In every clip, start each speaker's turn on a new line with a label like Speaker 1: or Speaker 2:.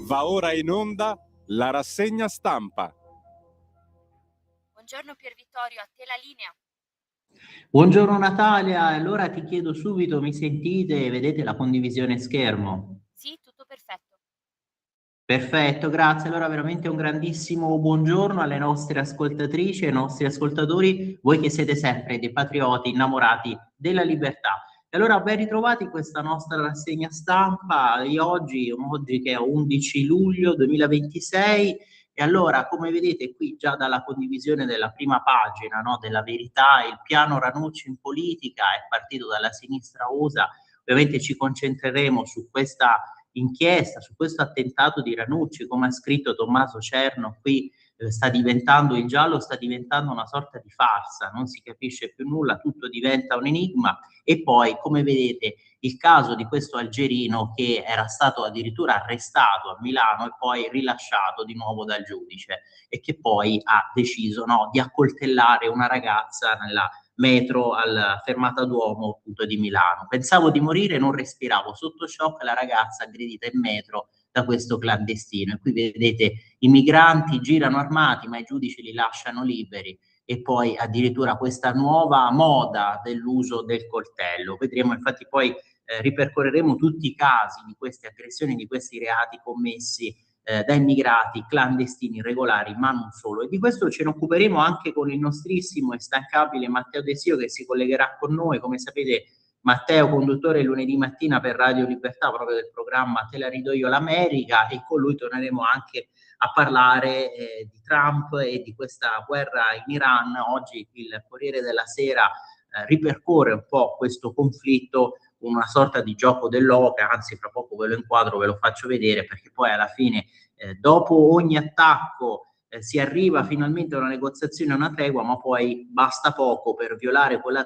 Speaker 1: Va ora in onda la rassegna stampa.
Speaker 2: Buongiorno Pier Vittorio, a te la linea.
Speaker 3: Buongiorno Natalia, allora ti chiedo subito, mi sentite? Vedete la condivisione schermo?
Speaker 2: Sì, tutto perfetto.
Speaker 3: Perfetto, grazie. Allora veramente un grandissimo buongiorno alle nostre ascoltatrici e ai nostri ascoltatori, voi che siete sempre dei patrioti innamorati della libertà. E allora ben ritrovati in questa nostra rassegna stampa di oggi che è 11 luglio 2026. E allora, come vedete qui già dalla condivisione della prima pagina, no, della Verità, il piano Ranucci in politica è partito dalla sinistra USA. Ovviamente ci concentreremo su questa inchiesta, su questo attentato di Ranucci, come ha scritto Tommaso Cerno qui, sta diventando il giallo, sta diventando una sorta di farsa, non si capisce più nulla, tutto diventa un enigma. E poi, come vedete, il caso di questo algerino che era stato addirittura arrestato a Milano e poi rilasciato di nuovo dal giudice e che poi ha deciso, no, di accoltellare una ragazza nella metro alla fermata Duomo appunto di Milano. Pensavo di morire, non respiravo, sotto shock la ragazza aggredita in metro da questo clandestino. E qui vedete i migranti girano armati, ma i giudici li lasciano liberi. E poi addirittura questa nuova moda dell'uso del coltello. Vedremo, infatti poi ripercorreremo tutti i casi di queste aggressioni, di questi reati commessi da immigrati clandestini regolari, ma non solo. E di questo ce ne occuperemo anche con il nostrissimo e instancabile Matteo Desio, che si collegherà con noi. Come sapete, Matteo, conduttore lunedì mattina per Radio Libertà, proprio del programma Te la ridò io l'America, e con lui torneremo anche a parlare di Trump e di questa guerra in Iran. Oggi il Corriere della Sera ripercorre un po' questo conflitto, una sorta di gioco dell'oca, anzi fra poco ve lo inquadro, ve lo faccio vedere, perché poi alla fine dopo ogni attacco si arriva finalmente a una negoziazione, a una tregua, ma poi basta poco per violare quella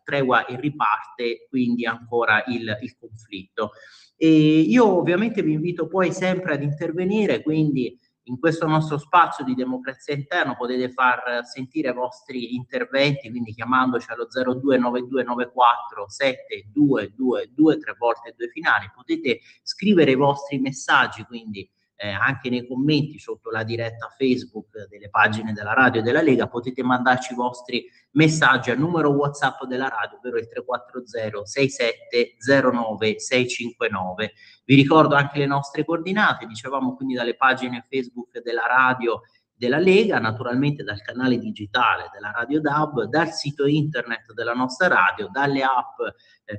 Speaker 3: tregua e riparte quindi ancora il conflitto. E io ovviamente vi invito poi sempre ad intervenire, quindi in questo nostro spazio di democrazia interna potete far sentire i vostri interventi, quindi chiamandoci allo 029294 7222, 3 volte 2 finali. Potete scrivere i vostri messaggi, quindi anche nei commenti sotto la diretta Facebook delle pagine della radio e della Lega, potete mandarci i vostri messaggi al numero WhatsApp della radio, ovvero il 340 6709 659. Vi ricordo anche le nostre coordinate, dicevamo, quindi dalle pagine Facebook della radio della Lega, naturalmente dal canale digitale della Radio DAB, dal sito internet della nostra radio, dalle app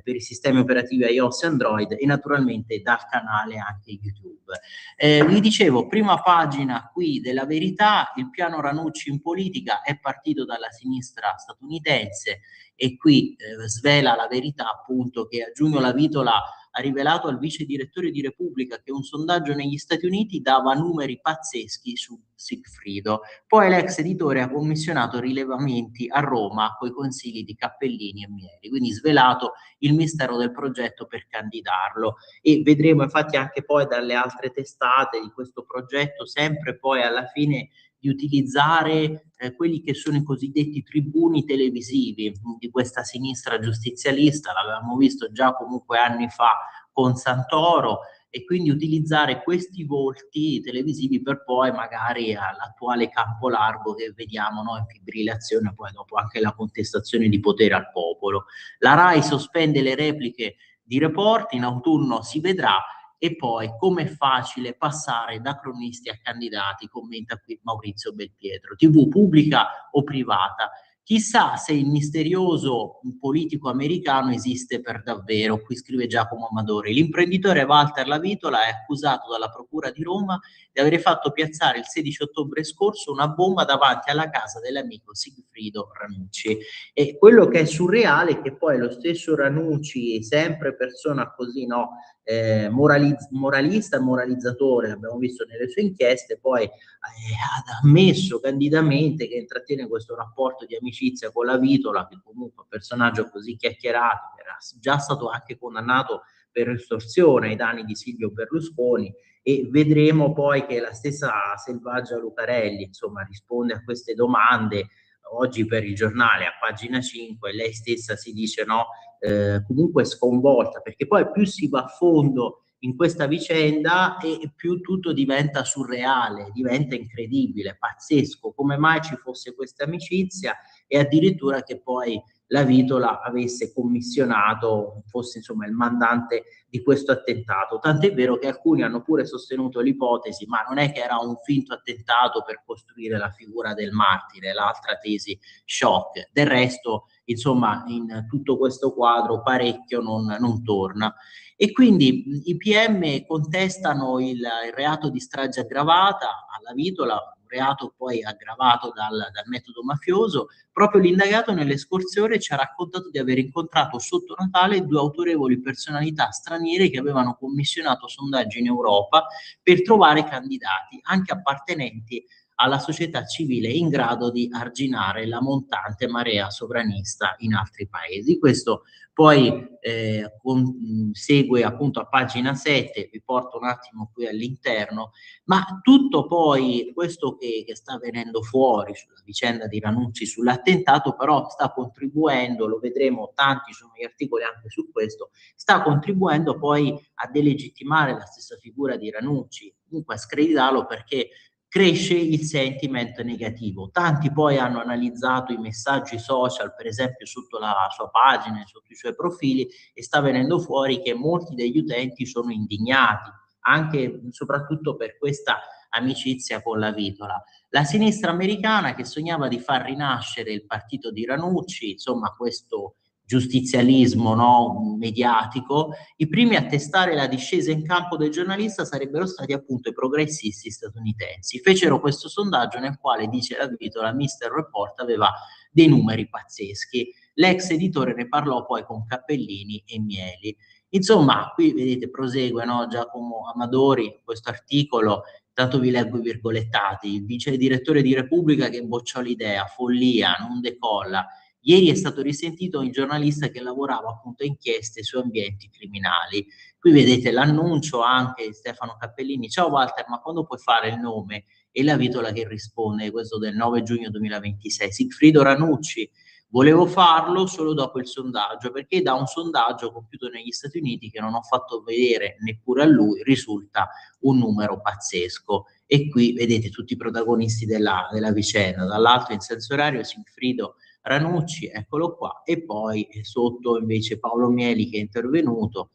Speaker 3: per i sistemi operativi iOS e Android e naturalmente dal canale anche YouTube. Vi dicevo, prima pagina qui della Verità, il piano Ranucci in politica è partito dalla sinistra statunitense e qui svela la verità appunto che a giugno la Vitola ha rivelato al vice direttore di Repubblica che un sondaggio negli Stati Uniti dava numeri pazzeschi su Sigfrido. Poi l'ex editore ha commissionato rilevamenti a Roma coi consigli di Cappellini e Mieri, quindi svelato il mistero del progetto per candidarlo. E vedremo infatti anche poi dalle altre testate di questo progetto, sempre poi alla fine di utilizzare quelli che sono i cosiddetti tribuni televisivi di questa sinistra giustizialista, l'avevamo visto già comunque anni fa con Santoro, e quindi utilizzare questi volti televisivi per poi magari all'attuale campo largo che vediamo, no, in fibrillazione, poi dopo anche la contestazione di potere al popolo. La RAI sospende le repliche di report, in autunno si vedrà. E poi com'è facile passare da cronisti a candidati, commenta qui Maurizio Belpietro. TV pubblica o privata? Chissà se il misterioso politico americano esiste per davvero, qui scrive Giacomo Amadori. L'imprenditore Walter Lavitola è accusato dalla Procura di Roma di aver fatto piazzare il 16 ottobre scorso una bomba davanti alla casa dell'amico Sigfrido Ranucci. E quello che è surreale è che poi lo stesso Ranucci, sempre persona così, no, moralista e moralizzatore, abbiamo visto nelle sue inchieste, poi ha ammesso candidamente che intrattiene questo rapporto di amicizia con la Vitola, che comunque è un personaggio così chiacchierato, che era già stato anche condannato per estorsione ai danni di Silvio Berlusconi. E vedremo poi che la stessa Selvaggia Lucarelli, insomma, risponde a queste domande oggi per il giornale a pagina 5. Lei stessa si dice, no, comunque sconvolta, perché poi più si va a fondo in questa vicenda e più tutto diventa surreale, diventa incredibile, pazzesco, come mai ci fosse questa amicizia e addirittura che poi la Vitola avesse commissionato, fosse insomma il mandante di questo attentato. Tant'è vero che alcuni hanno pure sostenuto l'ipotesi, ma non è che era un finto attentato per costruire la figura del martire, l'altra tesi shock. Del resto, insomma, in tutto questo quadro parecchio non torna. E quindi i PM contestano il reato di strage aggravata alla Vitola, un reato poi aggravato dal metodo mafioso. Proprio l'indagato nelle scorse ore ci ha raccontato di aver incontrato sotto Natale due autorevoli personalità straniere che avevano commissionato sondaggi in Europa per trovare candidati, anche appartenenti alla società civile in grado di arginare la montante marea sovranista in altri paesi. Questo poi segue appunto a pagina 7, vi porto un attimo qui all'interno, ma tutto poi questo che sta venendo fuori sulla vicenda di Ranucci, sull'attentato, però sta contribuendo, lo vedremo, tanti sono gli articoli anche su questo, sta contribuendo poi a delegittimare la stessa figura di Ranucci, comunque a screditarlo perché cresce il sentiment negativo. Tanti poi hanno analizzato i messaggi social, per esempio sotto la sua pagina, sotto i suoi profili, e sta venendo fuori che molti degli utenti sono indignati, anche soprattutto per questa amicizia con la Vitola. La sinistra americana che sognava di far rinascere il partito di Ranucci, insomma questo giustizialismo, no, mediatico, i primi a testare la discesa in campo del giornalista sarebbero stati appunto i progressisti statunitensi. Fecero questo sondaggio nel quale, dice la Vitola, Mr. Report aveva dei numeri pazzeschi. L'ex editore ne parlò poi con Cappellini e Mieli. Insomma, qui vedete, prosegue, no, Giacomo Amadori, questo articolo, tanto vi leggo i virgolettati, il vice direttore di Repubblica che bocciò l'idea, follia, non decolla. Ieri è stato risentito il giornalista che lavorava appunto a inchieste su ambienti criminali. Qui vedete l'annuncio anche di Stefano Cappellini. Ciao Walter, ma quando puoi fare il nome? E la Vitola che risponde, questo del 9 giugno 2026. Sigfrido Ranucci, volevo farlo solo dopo il sondaggio, perché da un sondaggio compiuto negli Stati Uniti, che non ho fatto vedere neppure a lui, risulta un numero pazzesco. E qui vedete tutti i protagonisti della vicenda. Dall'alto in senso orario Sigfrido Ranucci, eccolo qua, e poi sotto invece Paolo Mieli che è intervenuto,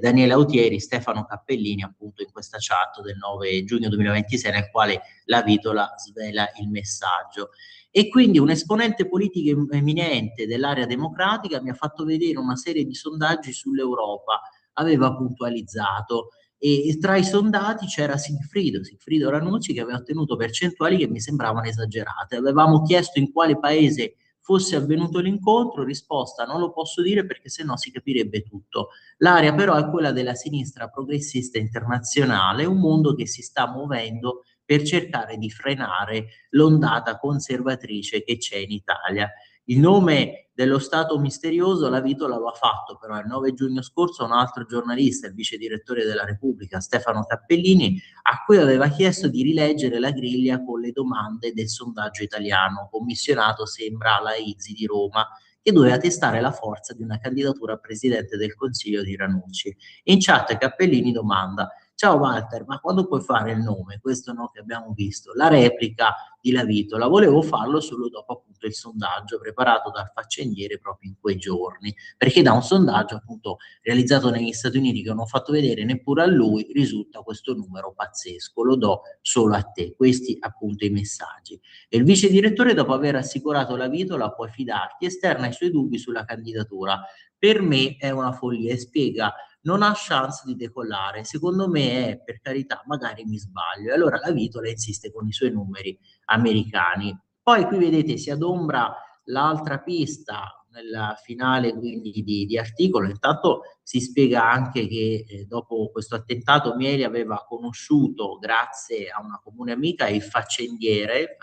Speaker 3: Daniele Autieri, Stefano Cappellini appunto in questa chat del 9 giugno 2026 nel quale la Vitola svela il messaggio. E quindi un esponente politico eminente dell'area democratica mi ha fatto vedere una serie di sondaggi sull'Europa, aveva puntualizzato e tra i sondati c'era Sigfrido Ranucci che aveva ottenuto percentuali che mi sembravano esagerate. Avevamo chiesto in quale paese fosse avvenuto l'incontro, risposta non lo posso dire perché sennò si capirebbe tutto. L'area però è quella della sinistra progressista internazionale, un mondo che si sta muovendo per cercare di frenare l'ondata conservatrice che c'è in Italia. Il nome dello Stato misterioso la Vitola lo ha fatto però il 9 giugno scorso un altro giornalista, il vice direttore della Repubblica, Stefano Cappellini, a cui aveva chiesto di rileggere la griglia con le domande del sondaggio italiano, commissionato sembra alla IZI di Roma, che doveva testare la forza di una candidatura a Presidente del Consiglio di Ranucci. In chat Cappellini domanda: ciao Walter, ma quando puoi fare il nome? Questo no che abbiamo visto. La replica di La Vitola, volevo farlo solo dopo appunto il sondaggio preparato dal faccendiere proprio in quei giorni, perché da un sondaggio appunto realizzato negli Stati Uniti che non ho fatto vedere neppure a lui risulta questo numero pazzesco, lo do solo a te, questi appunto i messaggi. E il vice direttore, dopo aver assicurato La Vitola, puoi fidarti, esterna i suoi dubbi sulla candidatura. Per me è una follia e spiega non ha chance di decollare, secondo me è, per carità, magari mi sbaglio. E allora la Vitola insiste con i suoi numeri americani. Poi qui vedete si adombra l'altra pista nella finale quindi di articolo. Intanto si spiega anche che dopo questo attentato Mieli aveva conosciuto, grazie a una comune amica, il faccendiere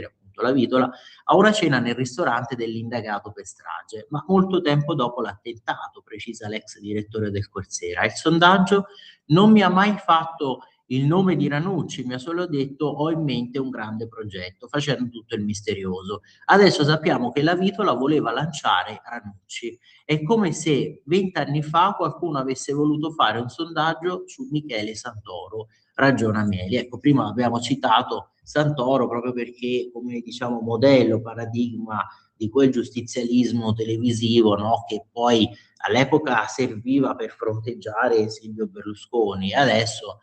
Speaker 3: appunto la Vitola, a una cena nel ristorante dell'indagato per strage, ma molto tempo dopo l'attentato, precisa l'ex direttore del Corsera. Il sondaggio non mi ha mai fatto il nome di Ranucci, mi ha solo detto ho in mente un grande progetto, facendo tutto il misterioso. Adesso sappiamo che la Vitola voleva lanciare Ranucci. È come se 20 anni fa qualcuno avesse voluto fare un sondaggio su Michele Santoro, ragiona Mieli. Ecco, prima abbiamo citato Santoro proprio perché, come diciamo, modello, paradigma di quel giustizialismo televisivo, no? Che poi all'epoca serviva per fronteggiare Silvio Berlusconi, e adesso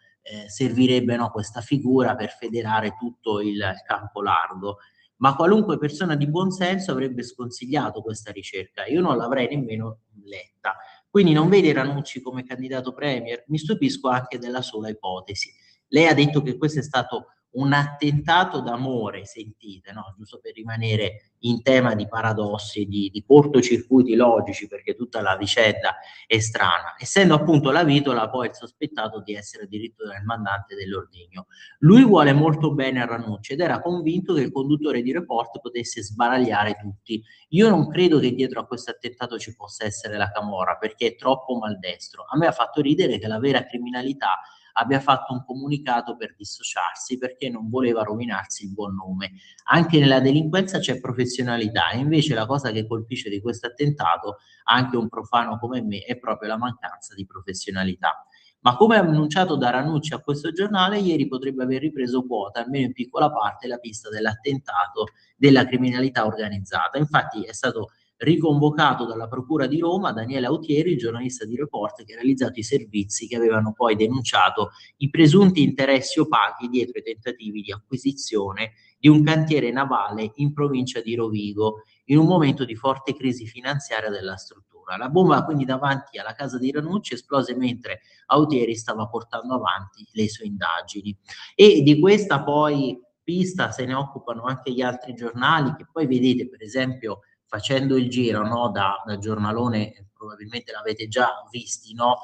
Speaker 3: servirebbe, no, questa figura per federare tutto il campo largo. Ma qualunque persona di buon senso avrebbe sconsigliato questa ricerca. Io non l'avrei nemmeno letta. Quindi non vede Ranucci come candidato premier? Mi stupisco anche della sola ipotesi. Lei ha detto che questo è stato un attentato d'amore, sentite, no? Giusto per rimanere in tema di paradossi, di cortocircuiti logici, perché tutta la vicenda è strana. Essendo appunto la Vitola poi il sospettato di essere addirittura il mandante dell'ordigno. Lui vuole molto bene a Ranucci ed era convinto che il conduttore di Report potesse sbaragliare tutti. Io non credo che dietro a questo attentato ci possa essere la camorra, perché è troppo maldestro. A me ha fatto ridere che la vera criminalità abbia fatto un comunicato per dissociarsi perché non voleva rovinarsi il buon nome. Anche nella delinquenza c'è professionalità, e invece la cosa che colpisce di questo attentato, anche un profano come me, è proprio la mancanza di professionalità. Ma come annunciato da Ranucci a questo giornale, ieri potrebbe aver ripreso quota, almeno in piccola parte, la pista dell'attentato della criminalità organizzata. Infatti è stato riconvocato dalla Procura di Roma Daniele Autieri, il giornalista di Report che ha realizzato i servizi che avevano poi denunciato i presunti interessi opachi dietro i tentativi di acquisizione di un cantiere navale in provincia di Rovigo, in un momento di forte crisi finanziaria della struttura. La bomba quindi davanti alla casa di Ranucci esplose mentre Autieri stava portando avanti le sue indagini. E di questa poi pista se ne occupano anche gli altri giornali, che poi vedete per esempio facendo il giro, no, da giornalone, probabilmente l'avete già visti, no?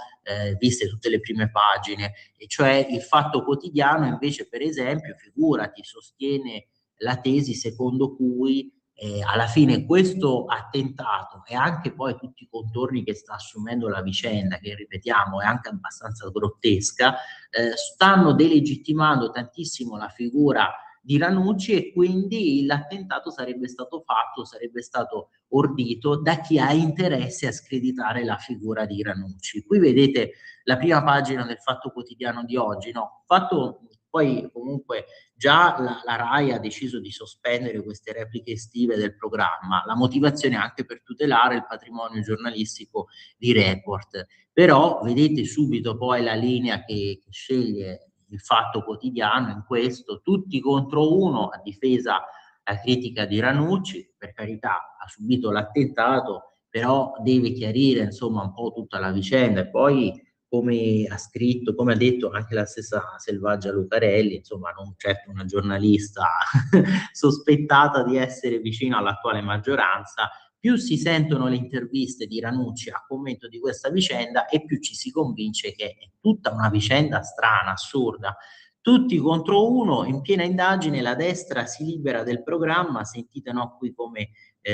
Speaker 3: Viste tutte le prime pagine, e cioè il Fatto Quotidiano invece per esempio, figurati, sostiene la tesi secondo cui alla fine questo attentato e anche poi tutti i contorni che sta assumendo la vicenda, che ripetiamo è anche abbastanza grottesca, stanno delegittimando tantissimo la figura di Ranucci, e quindi l'attentato sarebbe stato fatto, sarebbe stato ordito da chi ha interesse a screditare la figura di Ranucci. Qui vedete la prima pagina del Fatto Quotidiano di oggi, no? Fatto poi comunque già la RAI ha deciso di sospendere queste repliche estive del programma, la motivazione è anche per tutelare il patrimonio giornalistico di Report, però vedete subito poi la linea che sceglie il Fatto Quotidiano in questo, tutti contro uno a difesa, a critica di Ranucci, per carità ha subito l'attentato, però deve chiarire insomma un po' tutta la vicenda, e poi come ha scritto, come ha detto anche la stessa Selvaggia Lucarelli, insomma non certo una giornalista sospettata di essere vicino all'attuale maggioranza, più si sentono le interviste di Ranucci a commento di questa vicenda e più ci si convince che è tutta una vicenda strana, assurda. Tutti contro uno, in piena indagine la destra si libera del programma, sentite no qui come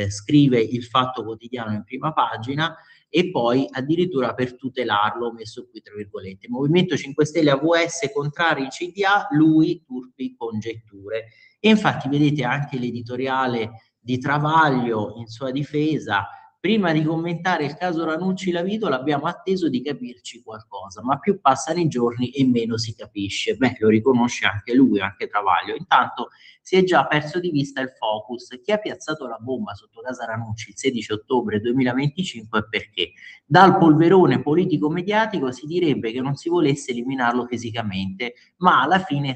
Speaker 3: scrive il Fatto Quotidiano in prima pagina, e poi addirittura per tutelarlo, ho messo qui tra virgolette, Movimento 5 Stelle AVS contrari il CDA, lui turpi congetture. E infatti vedete anche l'editoriale di Travaglio in sua difesa: prima di commentare il caso Ranucci La Vitola abbiamo atteso di capirci qualcosa, ma più passano i giorni e meno si capisce. Beh, lo riconosce anche lui, anche Travaglio. Intanto si è già perso di vista il focus. Chi ha piazzato la bomba sotto casa Ranucci il 16 ottobre 2025 e perché? Dal polverone politico-mediatico si direbbe che non si volesse eliminarlo fisicamente, ma alla fine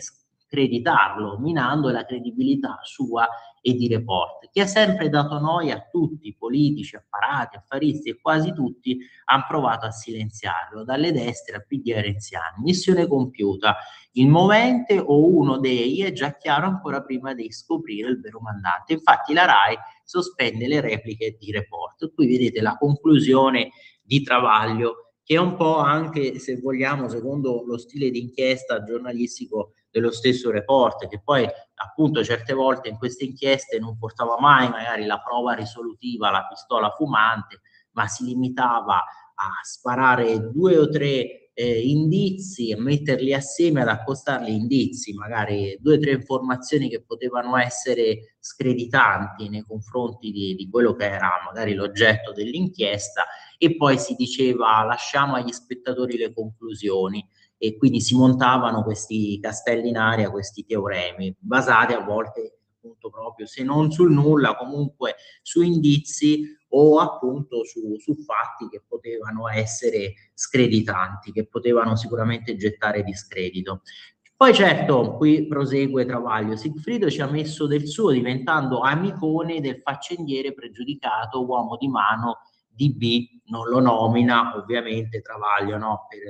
Speaker 3: screditarlo, minando la credibilità sua e di Report, che ha sempre dato noia a tutti, politici, apparati, affaristi, e quasi tutti hanno provato a silenziarlo, dalle destre a PD e renziani. Missione compiuta. Il movente o uno dei è già chiaro ancora prima di scoprire il vero mandante. Infatti la RAI sospende le repliche di Report. Qui vedete la conclusione di Travaglio, che è un po' anche, se vogliamo, secondo lo stile di inchiesta giornalistico dello stesso Report, che poi appunto certe volte in queste inchieste non portava mai magari la prova risolutiva, la pistola fumante, ma si limitava a sparare 2 o 3 indizi, a metterli assieme, ad accostarli indizi, magari 2 o 3 informazioni che potevano essere screditanti nei confronti di quello che era magari l'oggetto dell'inchiesta, e poi si diceva lasciamo agli spettatori le conclusioni, e quindi si montavano questi castelli in aria, questi teoremi, basati a volte appunto proprio, se non sul nulla, comunque su indizi o appunto su fatti che potevano essere screditanti, che potevano sicuramente gettare discredito. Poi certo, qui prosegue Travaglio, Sigfrido ci ha messo del suo, diventando amicone del faccendiere pregiudicato, uomo di mano di B, non lo nomina ovviamente Travaglio, no? Per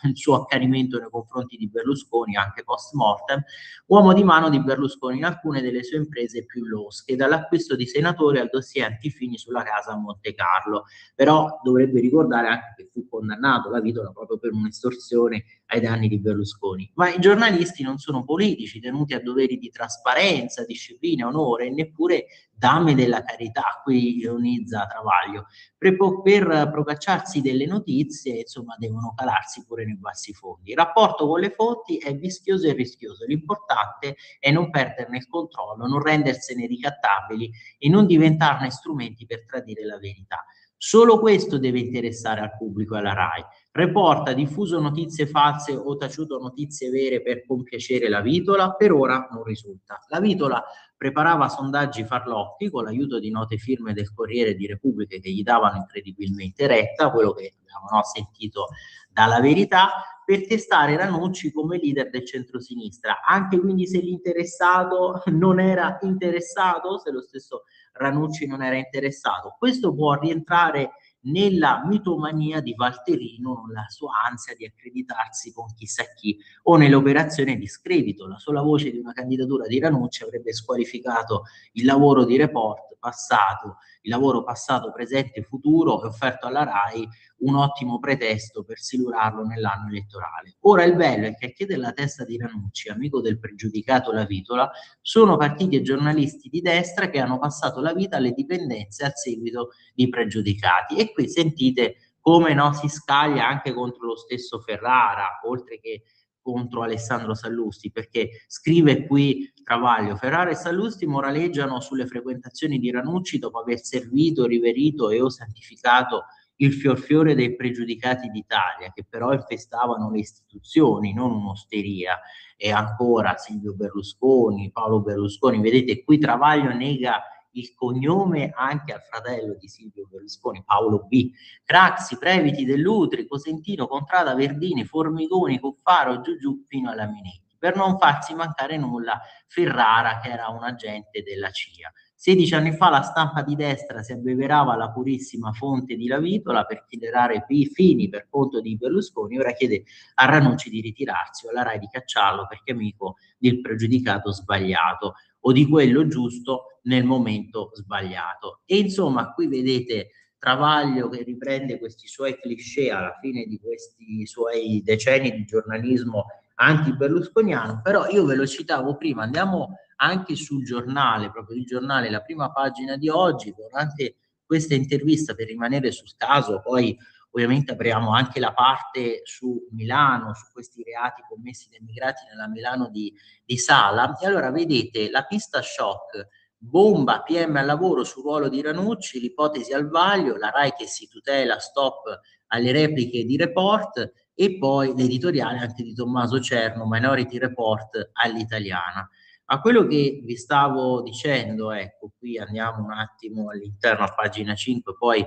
Speaker 3: il suo accanimento nei confronti di Berlusconi, anche post mortem, uomo di mano di Berlusconi in alcune delle sue imprese più losche, dall'acquisto di senatori al dossier Antifini sulla casa a Monte Carlo. Però dovrebbe ricordare anche che fu condannato la Vitola proprio per un'estorsione ai danni di Berlusconi. Ma i giornalisti non sono politici, tenuti a doveri di trasparenza, disciplina, onore, e neppure dame della carità, qui ironizza Travaglio. Per procacciarsi delle notizie, insomma, devono calarsi pure nei bassi fondi. Il rapporto con le fonti è vischioso e rischioso, l'importante è non perderne il controllo, non rendersene ricattabili e non diventarne strumenti per tradire la verità. Solo questo deve interessare al pubblico e alla RAI. Reporta, diffuso notizie false o taciuto notizie vere per compiacere la Vitola? Per ora non risulta. La Vitola preparava sondaggi farlocchi con l'aiuto di note firme del Corriere di Repubblica che gli davano incredibilmente retta, quello che abbiamo sentito dalla Verità, per testare Ranucci come leader del centrosinistra. Anche quindi se l'interessato non era interessato, se lo stesso Ranucci non era interessato. Questo può rientrare nella mitomania di Valterino, la sua ansia di accreditarsi con chissà chi, o nell'operazione di scredito. La sola voce di una candidatura di Ranucci avrebbe squalificato il lavoro di Report passato, il lavoro passato, presente e futuro, e offerto alla RAI un ottimo pretesto per silurarlo nell'anno elettorale. Ora il bello è che a chiedere la testa di Ranucci, amico del pregiudicato La Vitola, sono partiti e giornalisti di destra che hanno passato la vita alle dipendenze al seguito di pregiudicati. E qui sentite come si scaglia anche contro lo stesso Ferrara, oltre che contro Alessandro Sallusti, perché scrive qui Travaglio: Ferrara e Sallusti moraleggiano sulle frequentazioni di Ranucci dopo aver servito, riverito e o santificato il fiorfiore dei pregiudicati d'Italia, che però infestavano le istituzioni, non un'osteria. E ancora Silvio Berlusconi, Paolo Berlusconi. Vedete, qui Travaglio nega il cognome anche al fratello di Silvio Berlusconi, Paolo B. Craxi, Previti, Dell'Utri, Cosentino, Contrada, Verdini, Formigoni, Cuffaro, giù fino alla Minetti. Per non farsi mancare nulla Ferrara, che era un agente della CIA. 16 anni fa la stampa di destra si abbeverava alla purissima fonte di La Vitola per generare fini per conto di Berlusconi. Ora chiede a Ranucci di ritirarsi o alla RAI di cacciarlo perché è amico del pregiudicato sbagliato o di quello giusto nel momento sbagliato. E insomma, qui vedete Travaglio che riprende questi suoi cliché alla fine di questi suoi decenni di giornalismo anti-berlusconiano. Però io ve lo citavo prima, andiamo anche sul giornale, proprio il giornale, la prima pagina di oggi, durante questa intervista, per rimanere sul caso, poi ovviamente apriamo anche la parte su Milano, su questi reati commessi dai immigrati nella Milano di Sala. E allora vedete la pista shock, bomba, PM al lavoro sul ruolo di Ranucci, l'ipotesi al vaglio, la RAI che si tutela, stop alle repliche di Report, e poi l'editoriale anche di Tommaso Cerno, Minority Report all'italiana. A quello che vi stavo dicendo, ecco, qui andiamo un attimo all'interno a pagina 5, poi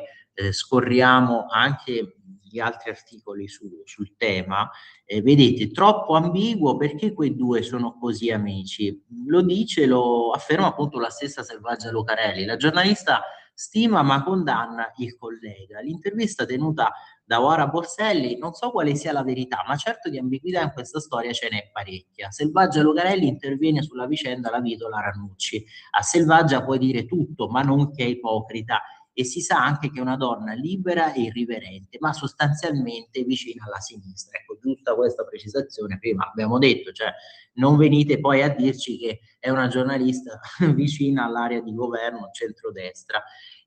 Speaker 3: scorriamo anche gli altri articoli sul tema. Vedete, troppo ambiguo, perché quei due sono così amici? Lo afferma appunto la stessa Selvaggia Lucarelli. La giornalista stima ma condanna il collega. L'intervista tenuta da Ora Borselli, non so quale sia la verità, ma certo di ambiguità in questa storia ce n'è parecchia. Selvaggia Lucarelli interviene sulla vicenda La Vitola Ranucci. A Selvaggia puoi dire tutto, ma non che è ipocrita, e si sa anche che è una donna libera e irriverente, ma sostanzialmente vicina alla sinistra. Ecco, giusta questa precisazione, prima abbiamo detto, cioè non venite poi a dirci che è una giornalista vicina all'area di governo centrodestra.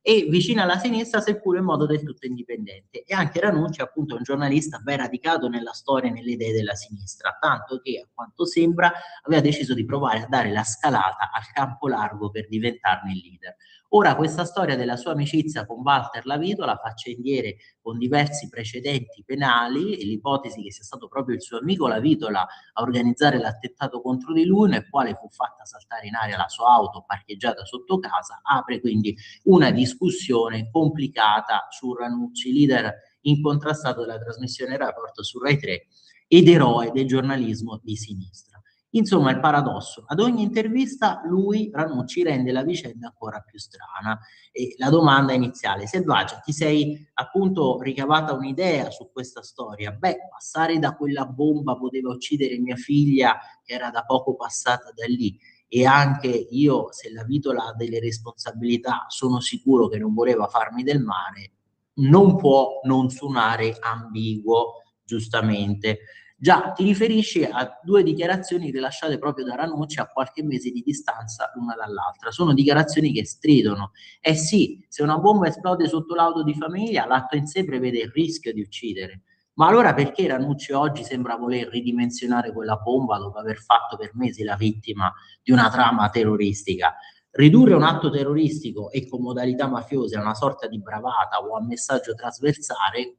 Speaker 3: e vicina alla sinistra, seppure in modo del tutto indipendente. E anche Ranucci, appunto, è un giornalista ben radicato nella storia e nelle idee della sinistra, tanto che, a quanto sembra, aveva deciso di provare a dare la scalata al campo largo per diventarne il leader. Ora, questa storia della sua amicizia con Walter Lavito la fa accendiere con diversi precedenti penali, e l'ipotesi che sia stato proprio il suo amico Lavitola a organizzare l'attentato contro di lui, nel quale fu fatta saltare in aria la sua auto parcheggiata sotto casa, apre quindi una discussione complicata su Ranucci, leader incontrastato della trasmissione Report su Rai 3 ed eroe del giornalismo di sinistra. Insomma, il paradosso: ad ogni intervista lui, Ranucci, rende la vicenda ancora più strana. E la domanda iniziale: Selvaggia, ti sei appunto ricavata un'idea su questa storia? Beh, passare da quella bomba poteva uccidere mia figlia, che era da poco passata da lì, e anche io, se la Vitola ha delle responsabilità, sono sicuro che non voleva farmi del male, non può non suonare ambiguo, giustamente. Già, ti riferisci a due dichiarazioni rilasciate proprio da Ranucci a qualche mese di distanza l'una dall'altra. Sono dichiarazioni che stridono. Eh sì, se una bomba esplode sotto l'auto di famiglia, l'atto in sé prevede il rischio di uccidere. Ma allora perché Ranucci oggi sembra voler ridimensionare quella bomba dopo aver fatto per mesi la vittima di una trama terroristica? Ridurre un atto terroristico e con modalità mafiose a una sorta di bravata o a messaggio trasversale,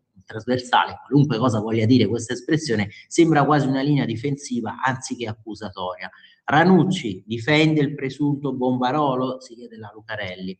Speaker 3: qualunque cosa voglia dire questa espressione, sembra quasi una linea difensiva anziché accusatoria. Ranucci difende il presunto bombarolo? Si chiede la Lucarelli.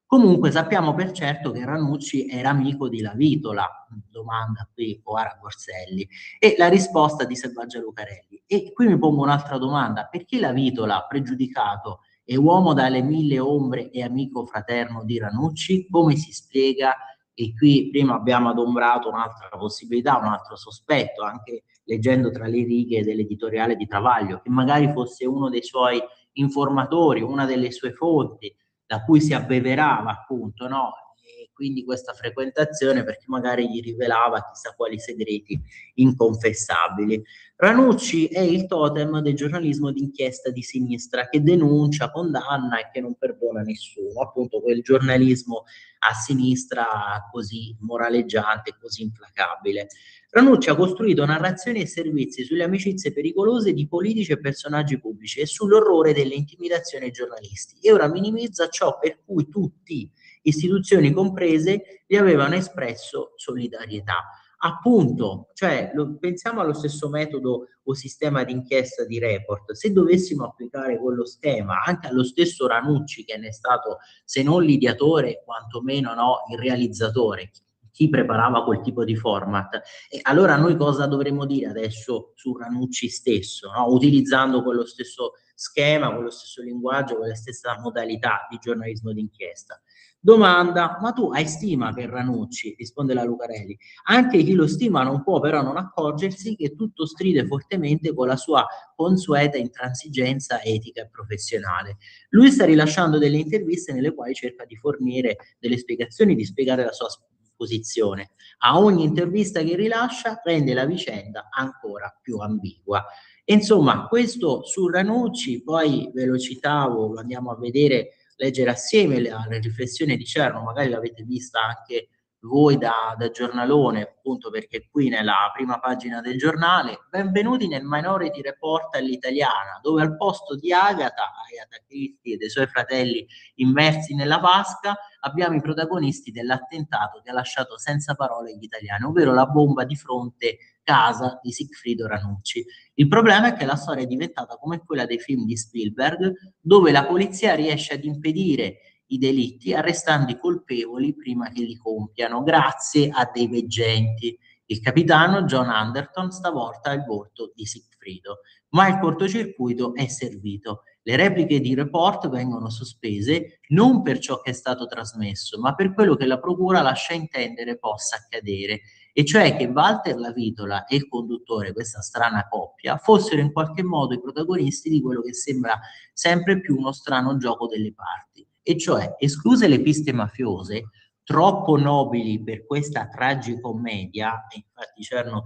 Speaker 3: Comunque sappiamo per certo che Ranucci era amico di Lavitola, domanda qui Oara Borselli, e la risposta di Selvaggia Lucarelli. E qui mi pongo un'altra domanda: perché Lavitola, pregiudicato, è uomo dalle mille ombre e amico fraterno di Ranucci? Come si spiega? E qui prima abbiamo adombrato un'altra possibilità, un altro sospetto, anche leggendo tra le righe dell'editoriale di Travaglio, che magari fosse uno dei suoi informatori, una delle sue fonti, da cui si abbeverava appunto, no? E quindi questa frequentazione, perché magari gli rivelava chissà quali segreti inconfessabili. Ranucci è il totem del giornalismo d'inchiesta di sinistra, che denuncia, condanna e che non perdona nessuno, appunto quel giornalismo a sinistra così moraleggiante, così implacabile. Ranucci ha costruito narrazioni e servizi sulle amicizie pericolose di politici e personaggi pubblici e sull'orrore delle intimidazioni ai giornalisti, e ora minimizza ciò per cui tutti, istituzioni comprese, gli avevano espresso solidarietà. Appunto, cioè, pensiamo allo stesso metodo o sistema di inchiesta di Report. Se dovessimo applicare quello schema anche allo stesso Ranucci, che ne è stato, se non l'ideatore, quantomeno no, il realizzatore, chi preparava quel tipo di format, e allora noi cosa dovremmo dire adesso su Ranucci stesso, no? Utilizzando quello stesso schema, quello stesso linguaggio, quella stessa modalità di giornalismo d'inchiesta. Domanda: ma tu hai stima per Ranucci? Risponde la Lucarelli. Anche chi lo stima non può però non accorgersi che tutto stride fortemente con la sua consueta intransigenza etica e professionale. Lui sta rilasciando delle interviste nelle quali cerca di fornire delle spiegazioni, di spiegare la sua posizione. A ogni intervista che rilascia rende la vicenda ancora più ambigua. E insomma, questo su Ranucci, poi ve lo citavo, lo andiamo a vedere, leggere assieme la riflessione di Cerno, magari l'avete vista anche voi da giornalone, appunto perché qui nella prima pagina del giornale: benvenuti nel Minority Report all'italiana, dove al posto di Agatha Christie e dei suoi fratelli immersi nella vasca, abbiamo i protagonisti dell'attentato che ha lasciato senza parole gli italiani, ovvero la bomba di fronte casa di Sigfrido Ranucci. Il problema è che la storia è diventata come quella dei film di Spielberg, dove la polizia riesce ad impedire i delitti arrestando i colpevoli prima che li compiano, grazie a dei veggenti. Il capitano John Anderton stavolta ha il volto di Sigfrido, ma il cortocircuito è servito. Le repliche di Report vengono sospese non per ciò che è stato trasmesso, ma per quello che la procura lascia intendere possa accadere, e cioè che Walter Lavitola e il conduttore, questa strana coppia, fossero in qualche modo i protagonisti di quello che sembra sempre più uno strano gioco delle parti, e cioè, escluse le piste mafiose, troppo nobili per questa tragicommedia, e infatti Cerno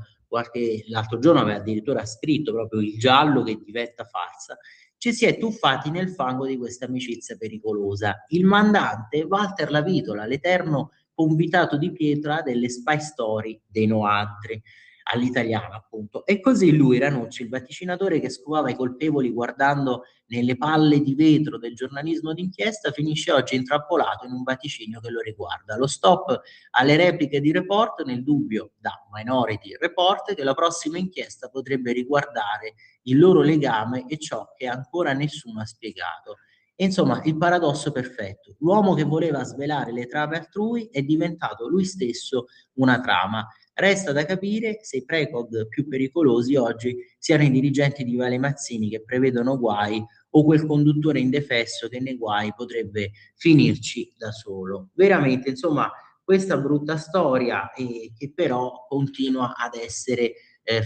Speaker 3: l'altro giorno aveva addirittura scritto proprio il giallo che diventa farsa, ci si è tuffati nel fango di questa amicizia pericolosa. Il mandante, Walter Lavitola, l'eterno convitato di pietra delle spy story dei Noantri, all'italiana appunto. E così lui, Ranucci, il vaticinatore che scovava i colpevoli guardando nelle palle di vetro del giornalismo d'inchiesta, finisce oggi intrappolato in un vaticinio che lo riguarda. Lo stop alle repliche di Report, nel dubbio da Minority Report che la prossima inchiesta potrebbe riguardare il loro legame e ciò che ancora nessuno ha spiegato. E insomma, il paradosso perfetto. L'uomo che voleva svelare le trame altrui è diventato lui stesso una trama. Resta da capire se i precog più pericolosi oggi siano i dirigenti di Vale Mazzini che prevedono guai o quel conduttore indefesso che nei guai potrebbe finirci da solo. Veramente, insomma, questa brutta storia che però continua ad essere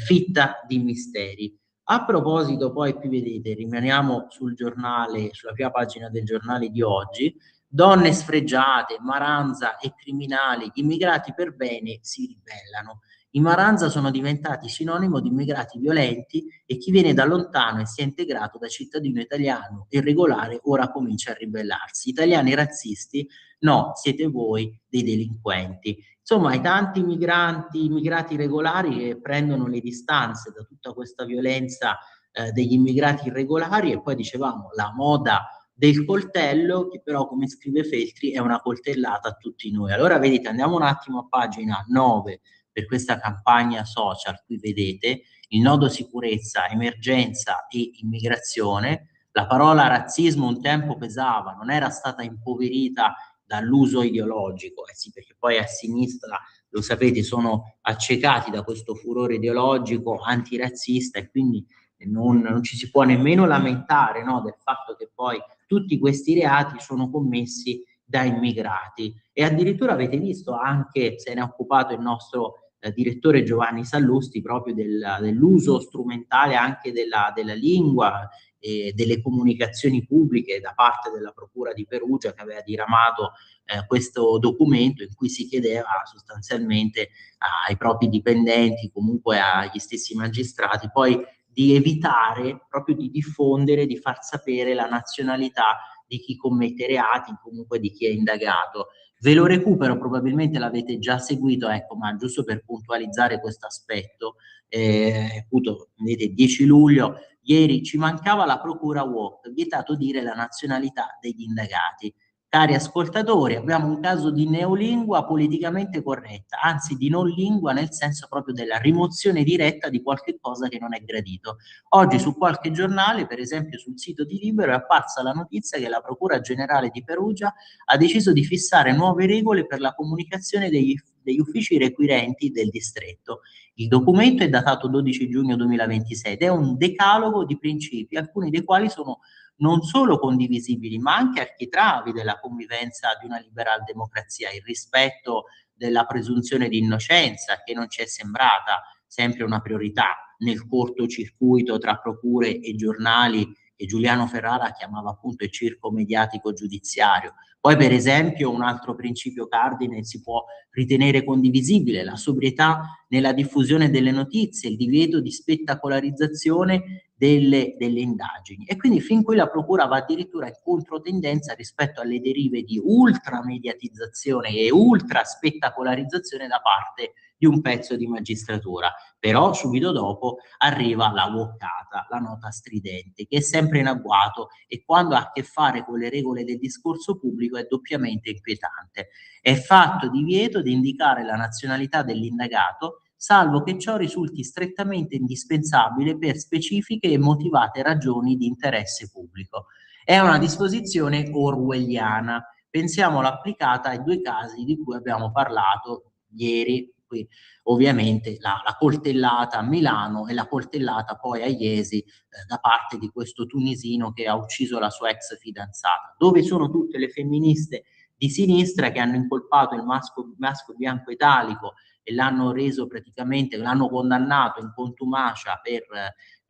Speaker 3: fitta di misteri. A proposito, poi qui vedete, rimaniamo sul giornale, sulla prima pagina del giornale di oggi, donne sfregiate, Maranza e criminali, gli immigrati per bene si ribellano. I Maranza sono diventati sinonimo di immigrati violenti e chi viene da lontano e si è integrato da cittadino italiano irregolare ora comincia a ribellarsi. Italiani razzisti? No, siete voi dei delinquenti. Insomma, i tanti migranti, immigrati regolari che prendono le distanze da tutta questa violenza degli immigrati irregolari e poi dicevamo la moda del coltello che però come scrive Feltri è una coltellata a tutti noi. Allora vedete, andiamo un attimo a pagina 9 per questa campagna social, qui vedete il nodo sicurezza, emergenza e immigrazione. La parola razzismo un tempo pesava, non era stata impoverita dall'uso ideologico, sì, perché poi a sinistra, lo sapete, sono accecati da questo furore ideologico antirazzista e quindi non ci si può nemmeno lamentare, no, del fatto che poi tutti questi reati sono commessi da immigrati e addirittura avete visto anche, se ne è occupato il nostro direttore Giovanni Sallusti proprio dell'uso strumentale anche della lingua e delle comunicazioni pubbliche da parte della Procura di Perugia che aveva diramato questo documento in cui si chiedeva sostanzialmente ai propri dipendenti, comunque agli stessi magistrati, poi di evitare proprio di diffondere, di far sapere la nazionalità di chi commette reati, comunque di chi è indagato. Ve lo recupero, probabilmente l'avete già seguito, ecco, ma giusto per puntualizzare questo aspetto, appunto, vedete, 10 luglio, ieri ci mancava la procura walk, vietato dire la nazionalità degli indagati. Cari ascoltatori, abbiamo un caso di neolingua politicamente corretta, anzi di non lingua nel senso proprio della rimozione diretta di qualche cosa che non è gradito. Oggi su qualche giornale, per esempio sul sito di Libero, è apparsa la notizia che la Procura Generale di Perugia ha deciso di fissare nuove regole per la comunicazione degli uffici requirenti del distretto. Il documento è datato 12 giugno 2026 ed è un decalogo di principi, alcuni dei quali sono non solo condivisibili, ma anche architravi della convivenza di una liberal democrazia, il rispetto della presunzione di innocenza, che non ci è sembrata sempre una priorità nel cortocircuito tra procure e giornali che Giuliano Ferrara chiamava appunto il circo mediatico giudiziario. Poi, per esempio, un altro principio cardine si può ritenere condivisibile, la sobrietà nella diffusione delle notizie, il divieto di spettacolarizzazione delle indagini. E quindi fin qui la Procura va addirittura in controtendenza rispetto alle derive di ultramediatizzazione e ultra spettacolarizzazione da parte di un pezzo di magistratura. Però subito dopo arriva la woccata, la nota stridente, che è sempre in agguato e quando ha a che fare con le regole del discorso pubblico è doppiamente inquietante. È fatto divieto di indicare la nazionalità dell'indagato salvo che ciò risulti strettamente indispensabile per specifiche e motivate ragioni di interesse pubblico. È una disposizione orwelliana. Pensiamola applicata ai due casi di cui abbiamo parlato ieri, qui ovviamente la coltellata a Milano e la coltellata poi a Iesi da parte di questo tunisino che ha ucciso la sua ex fidanzata. Dove sono tutte le femministe di sinistra che hanno incolpato il maschio bianco italico e l'hanno reso praticamente, l'hanno condannato in contumacia per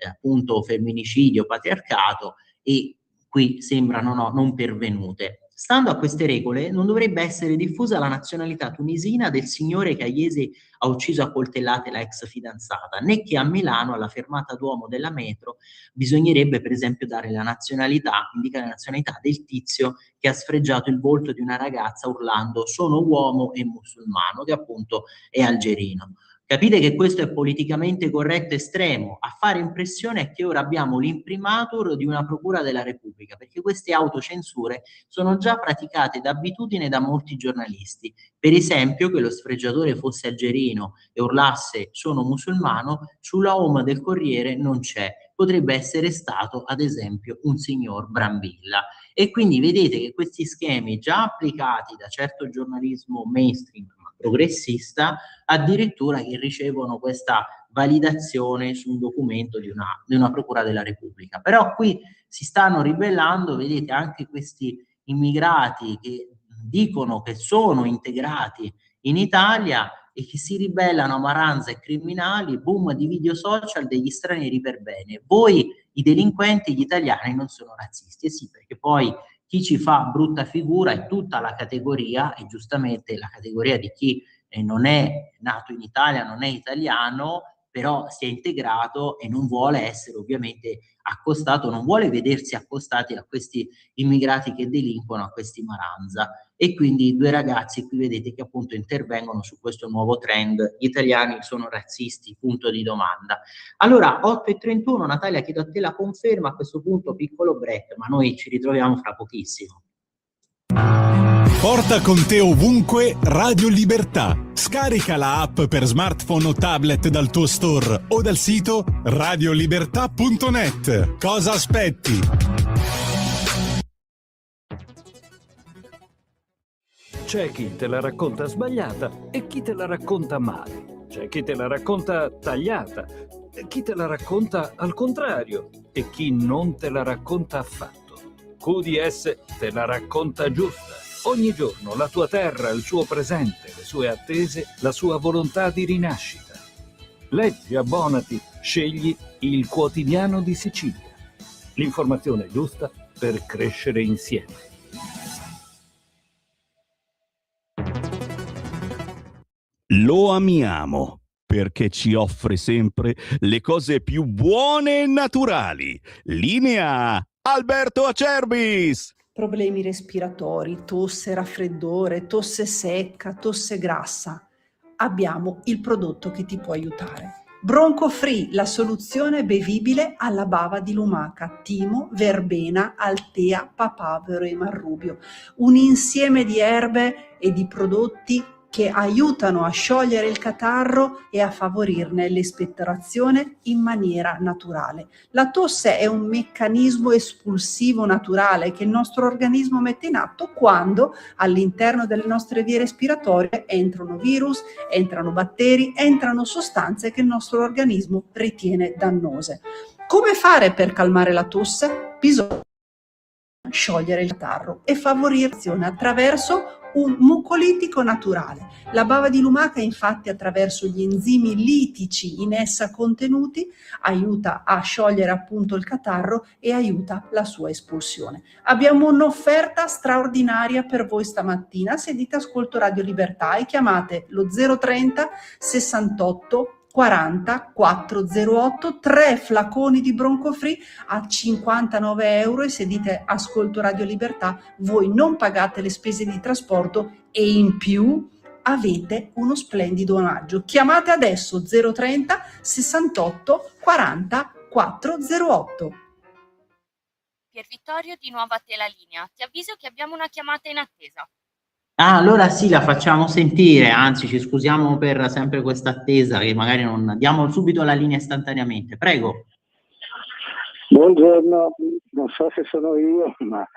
Speaker 3: appunto femminicidio, patriarcato e qui sembrano non pervenute. Stando a queste regole non dovrebbe essere diffusa la nazionalità tunisina del signore che a Iesi ha ucciso a coltellate la ex fidanzata, né che a Milano, alla fermata Duomo della metro, bisognerebbe per esempio dare la nazionalità, indicare la nazionalità del tizio che ha sfregiato il volto di una ragazza urlando "sono uomo e musulmano", che appunto è algerino. Capite che questo è politicamente corretto estremo. A fare impressione è che ora abbiamo l'imprimatur di una procura della Repubblica, perché queste autocensure sono già praticate d'abitudine da molti giornalisti. Per esempio, che lo sfregiatore fosse algerino e urlasse "sono musulmano", sulla home del Corriere non c'è. Potrebbe essere stato, ad esempio, un signor Brambilla. E quindi vedete che questi schemi già applicati da certo giornalismo mainstream, ma progressista, addirittura che ricevono questa validazione su un documento di una procura della Repubblica. Però qui si stanno ribellando, vedete, anche questi immigrati che dicono che sono integrati in Italia e che si ribellano a maranza e criminali, boom di video social degli stranieri per bene. Voi, i delinquenti, gli italiani, non sono razzisti. Sì, perché poi chi ci fa brutta figura è tutta la categoria, e giustamente la categoria di chi non è nato in Italia, non è italiano, però si è integrato e non vuole essere ovviamente accostato, non vuole vedersi accostati a questi immigrati che delinquono, a questi maranza. E quindi i due ragazzi qui vedete che appunto intervengono su questo nuovo trend: gli italiani sono razzisti, punto di domanda. Allora, 8:31, Natalia, chiedo a te la conferma, a questo punto piccolo break, ma noi ci ritroviamo fra pochissimo.
Speaker 1: Porta con te ovunque Radio Libertà. Scarica la app per smartphone o tablet dal tuo store o dal sito radiolibertà.net. Cosa aspetti?
Speaker 4: C'è chi te la racconta sbagliata e chi te la racconta male. C'è chi te la racconta tagliata e chi te la racconta al contrario e chi non te la racconta affatto. QDS te la racconta giusta. Ogni giorno la tua terra, il suo presente, le sue attese, la sua volontà di rinascita. Leggi, abbonati, scegli il Quotidiano di Sicilia. L'informazione giusta per crescere insieme.
Speaker 5: Lo amiamo perché ci offre sempre le cose più buone e naturali. Linea Alberto Acerbis!
Speaker 6: Problemi respiratori, tosse, raffreddore, tosse secca, tosse grassa. Abbiamo il prodotto che ti può aiutare. Bronco Free, la soluzione bevibile alla bava di lumaca, timo, verbena, altea, papavero e marrubio. Un insieme di erbe e di prodotti che aiutano a sciogliere il catarro e a favorirne l'espettorazione in maniera naturale. La tosse è un meccanismo espulsivo naturale che il nostro organismo mette in atto quando all'interno delle nostre vie respiratorie entrano virus, entrano batteri, entrano sostanze che il nostro organismo ritiene dannose. Come fare per calmare la tosse? Bisogna sciogliere il catarro e favorire l'azione attraverso un mucolitico naturale. La bava di lumaca, infatti, attraverso gli enzimi litici in essa contenuti, aiuta a sciogliere appunto il catarro e aiuta la sua espulsione. Abbiamo un'offerta straordinaria per voi stamattina. Se dite ascolto Radio Libertà e chiamate lo 030 68 40 408, 3 flaconi di Bronco Free a 59 euro, e se dite ascolto Radio Libertà voi non pagate le spese di trasporto e in più avete uno splendido omaggio. Chiamate adesso 030 68 40 408.
Speaker 2: Pier Vittorio, di nuovo a te la linea. Ti avviso che abbiamo una chiamata in attesa.
Speaker 3: Ah, allora sì, la facciamo sentire, anzi ci scusiamo per sempre questa attesa, che magari non diamo subito la linea istantaneamente. Prego.
Speaker 7: Buongiorno, non so se sono io, ma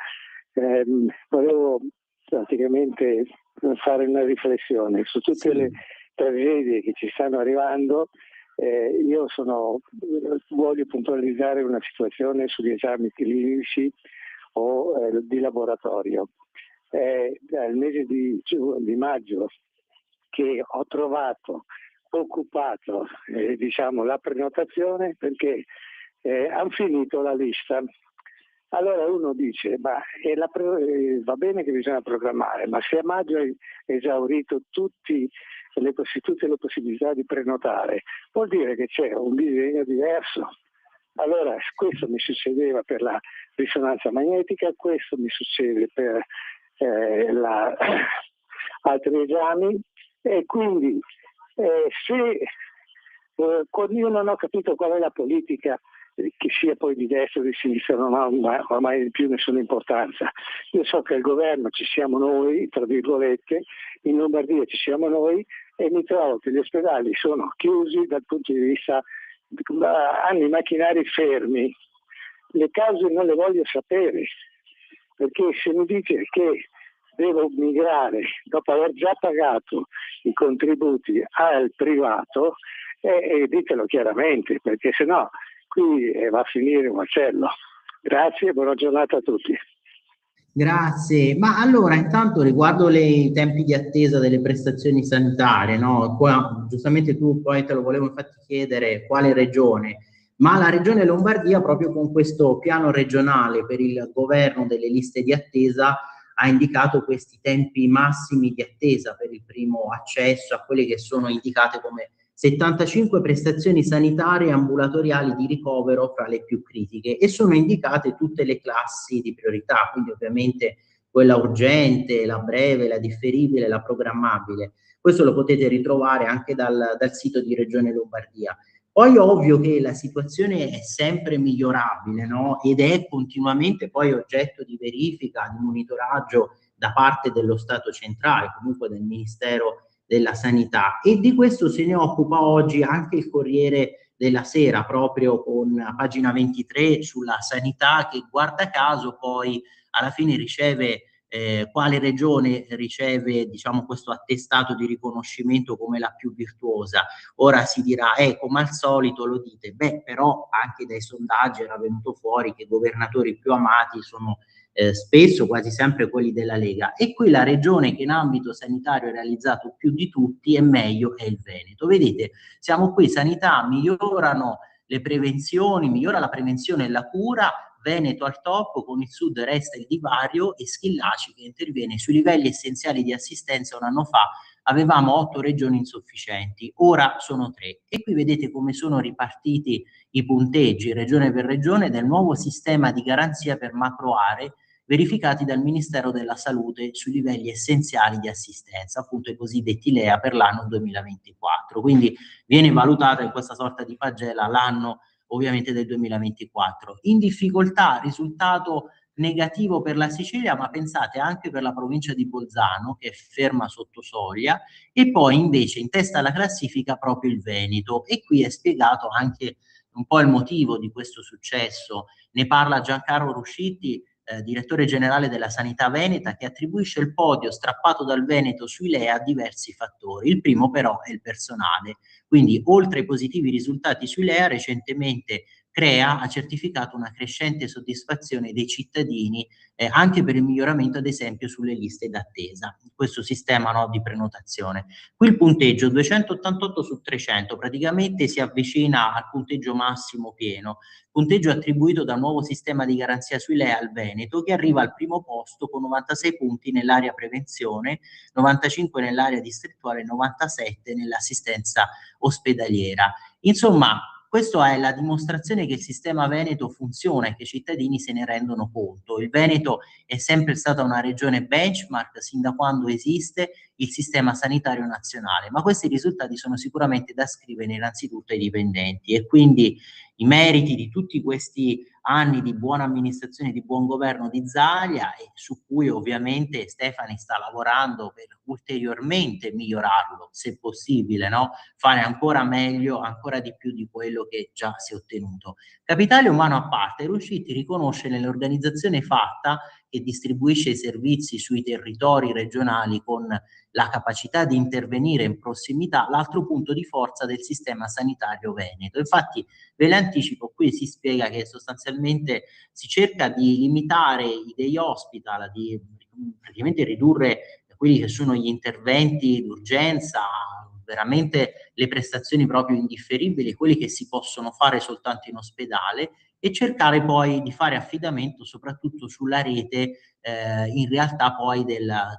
Speaker 7: volevo praticamente fare una riflessione su tutte le tragedie che ci stanno arrivando. Io voglio puntualizzare una situazione sugli esami clinici o di laboratorio. Dal mese di maggio che ho trovato occupato la prenotazione, perché hanno finito la lista. Allora uno dice, ma va bene che bisogna programmare, ma se a maggio hai esaurito tutti tutte le possibilità di prenotare, vuol dire che c'è un disegno diverso. Allora questo mi succedeva per la risonanza magnetica, questo mi succede per altri esami, e quindi io non ho capito qual è la politica, che sia poi di destra o di sinistra non ha ormai più nessuna importanza. Io so che al governo ci siamo noi, tra virgolette, in Lombardia ci siamo noi, e mi trovo che gli ospedali sono chiusi dal punto di vista, hanno i macchinari fermi. Le cause non le voglio sapere, perché se mi dice che devo migrare dopo aver già pagato i contributi al privato, ditelo chiaramente, perché sennò qui va a finire un macello. Grazie e buona giornata a tutti.
Speaker 3: Grazie, ma allora intanto riguardo i tempi di attesa delle prestazioni sanitarie, no? Qua, giustamente tu poi te lo volevo infatti chiedere quale regione, ma la regione Lombardia proprio con questo piano regionale per il governo delle liste di attesa ha indicato questi tempi massimi di attesa per il primo accesso a quelle che sono indicate come 75 prestazioni sanitarie ambulatoriali di ricovero fra le più critiche, e sono indicate tutte le classi di priorità, quindi ovviamente quella urgente, la breve, la differibile, la programmabile. Questo lo potete ritrovare anche dal sito di Regione Lombardia. Poi ovvio che la situazione è sempre migliorabile, no? Ed è continuamente poi oggetto di verifica, di monitoraggio da parte dello Stato centrale, comunque del Ministero della Sanità, e di questo se ne occupa oggi anche il Corriere della Sera, proprio con pagina 23 sulla sanità, che guarda caso poi alla fine riceve quale regione riceve, diciamo, questo attestato di riconoscimento come la più virtuosa. Ora si dirà, come al solito lo dite, però anche dai sondaggi era venuto fuori che i governatori più amati sono spesso, quasi sempre, quelli della Lega, e qui la regione che in ambito sanitario ha realizzato più di tutti e meglio è il Veneto. Vedete, siamo qui, sanità, migliorano le prevenzioni, migliora la prevenzione e la cura, Veneto al top, con il sud resta il divario, e Schillaci che interviene sui livelli essenziali di assistenza. Un anno fa avevamo 8 regioni insufficienti, ora sono 3, e qui vedete come sono ripartiti i punteggi regione per regione del nuovo sistema di garanzia per macro aree verificati dal Ministero della Salute sui livelli essenziali di assistenza, appunto i cosiddetti LEA, per l'anno 2024. Quindi viene valutata in questa sorta di pagella l'anno ovviamente del 2024. In difficoltà, risultato negativo per la Sicilia, ma pensate anche per la provincia di Bolzano, che è ferma sotto soglia, e poi invece in testa alla classifica proprio il Veneto, e qui è spiegato anche un po' il motivo di questo successo. Ne parla Giancarlo Ruscitti, direttore generale della Sanità Veneta, che attribuisce il podio strappato dal Veneto sui LEA a diversi fattori. Il primo però è il personale, quindi oltre ai positivi risultati sui LEA, recentemente CREA ha certificato una crescente soddisfazione dei cittadini anche per il miglioramento, ad esempio, sulle liste d'attesa, questo sistema, no, di prenotazione. Qui il punteggio 288 su 300, praticamente si avvicina al punteggio massimo pieno, punteggio attribuito dal nuovo sistema di garanzia sui LEA al Veneto, che arriva al primo posto con 96 punti nell'area prevenzione, 95 nell'area distrettuale, 97 nell'assistenza ospedaliera. Insomma, questa è la dimostrazione che il sistema Veneto funziona e che i cittadini se ne rendono conto. Il Veneto è sempre stata una regione benchmark sin da quando esiste il sistema sanitario nazionale, ma questi risultati sono sicuramente da ascrivere innanzitutto ai dipendenti, e quindi i meriti di tutti questi anni di buona amministrazione, di buon governo di Zaia, e su cui ovviamente Stefani sta lavorando per ulteriormente migliorarlo, se possibile, no? Fare ancora meglio, ancora di più di quello che già si è ottenuto. Capitale umano a parte, Ruscitti riconosce nell'organizzazione fatta, che distribuisce i servizi sui territori regionali con la capacità di intervenire in prossimità, l'altro punto di forza del sistema sanitario veneto. Infatti, ve l'anticipo, qui si spiega che sostanzialmente si cerca di limitare i day hospital, di praticamente ridurre quelli che sono gli interventi d'urgenza, veramente le prestazioni proprio indifferibili, quelli che si possono fare soltanto in ospedale, e cercare poi di fare affidamento soprattutto sulla rete in realtà poi della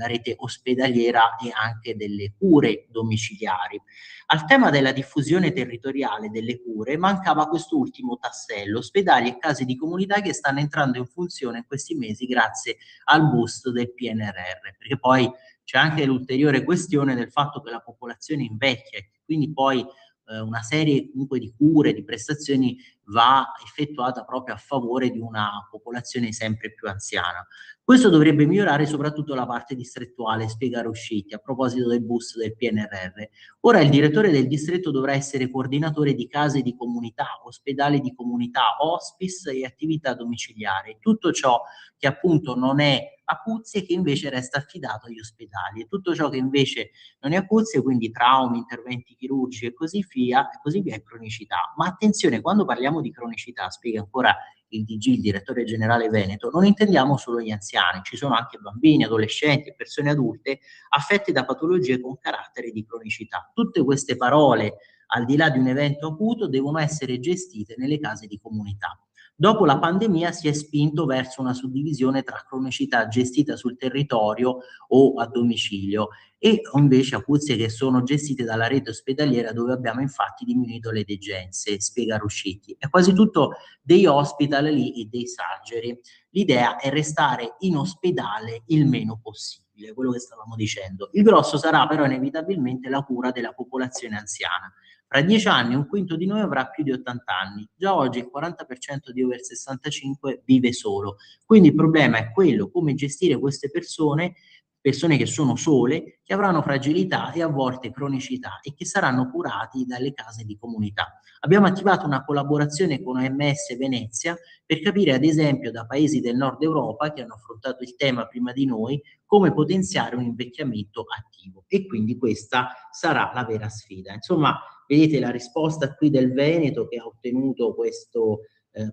Speaker 3: rete ospedaliera e anche delle cure domiciliari. Al tema della diffusione territoriale delle cure mancava quest'ultimo tassello, ospedali e case di comunità che stanno entrando in funzione in questi mesi grazie al boost del PNRR, perché poi c'è anche l'ulteriore questione del fatto che la popolazione invecchia e quindi poi una serie comunque di cure, di prestazioni va effettuata proprio a favore di una popolazione sempre più anziana. Questo dovrebbe migliorare soprattutto la parte distrettuale, spiega Ruscitti, a proposito del boost del PNRR. Ora il direttore del distretto dovrà essere coordinatore di case di comunità, ospedali di comunità, hospice e attività domiciliari. Tutto ciò che appunto non è acuzie che invece resta affidato agli ospedali e tutto ciò che invece non è acuzie, quindi traumi, interventi chirurgici e così via, è cronicità. Ma attenzione, quando parliamo di cronicità, spiega ancora il DG, il direttore generale Veneto, non intendiamo solo gli anziani, ci sono anche bambini, adolescenti e persone adulte affette da patologie con carattere di cronicità. Tutte queste parole, al di là di un evento acuto, devono essere gestite nelle case di comunità. Dopo la pandemia si è spinto verso una suddivisione tra cronicità gestita sul territorio o a domicilio e invece acuzie che sono gestite dalla rete ospedaliera, dove abbiamo infatti diminuito le degenze, spiega Ruscitti. È quasi tutto dei hospital lì e dei surgery. L'idea è restare in ospedale il meno possibile, quello che stavamo dicendo. Il grosso sarà però inevitabilmente la cura della popolazione anziana. Fra 10 anni un quinto di noi avrà più di 80 anni. Già oggi il 40% di over 65 vive solo. Quindi il problema è quello, come gestire queste persone che sono sole, che avranno fragilità e a volte cronicità e che saranno curati dalle case di comunità. Abbiamo attivato una collaborazione con OMS Venezia per capire, ad esempio, da paesi del nord Europa che hanno affrontato il tema prima di noi, come potenziare un invecchiamento attivo. E quindi questa sarà la vera sfida. Insomma, vedete la risposta qui del Veneto che ha ottenuto questo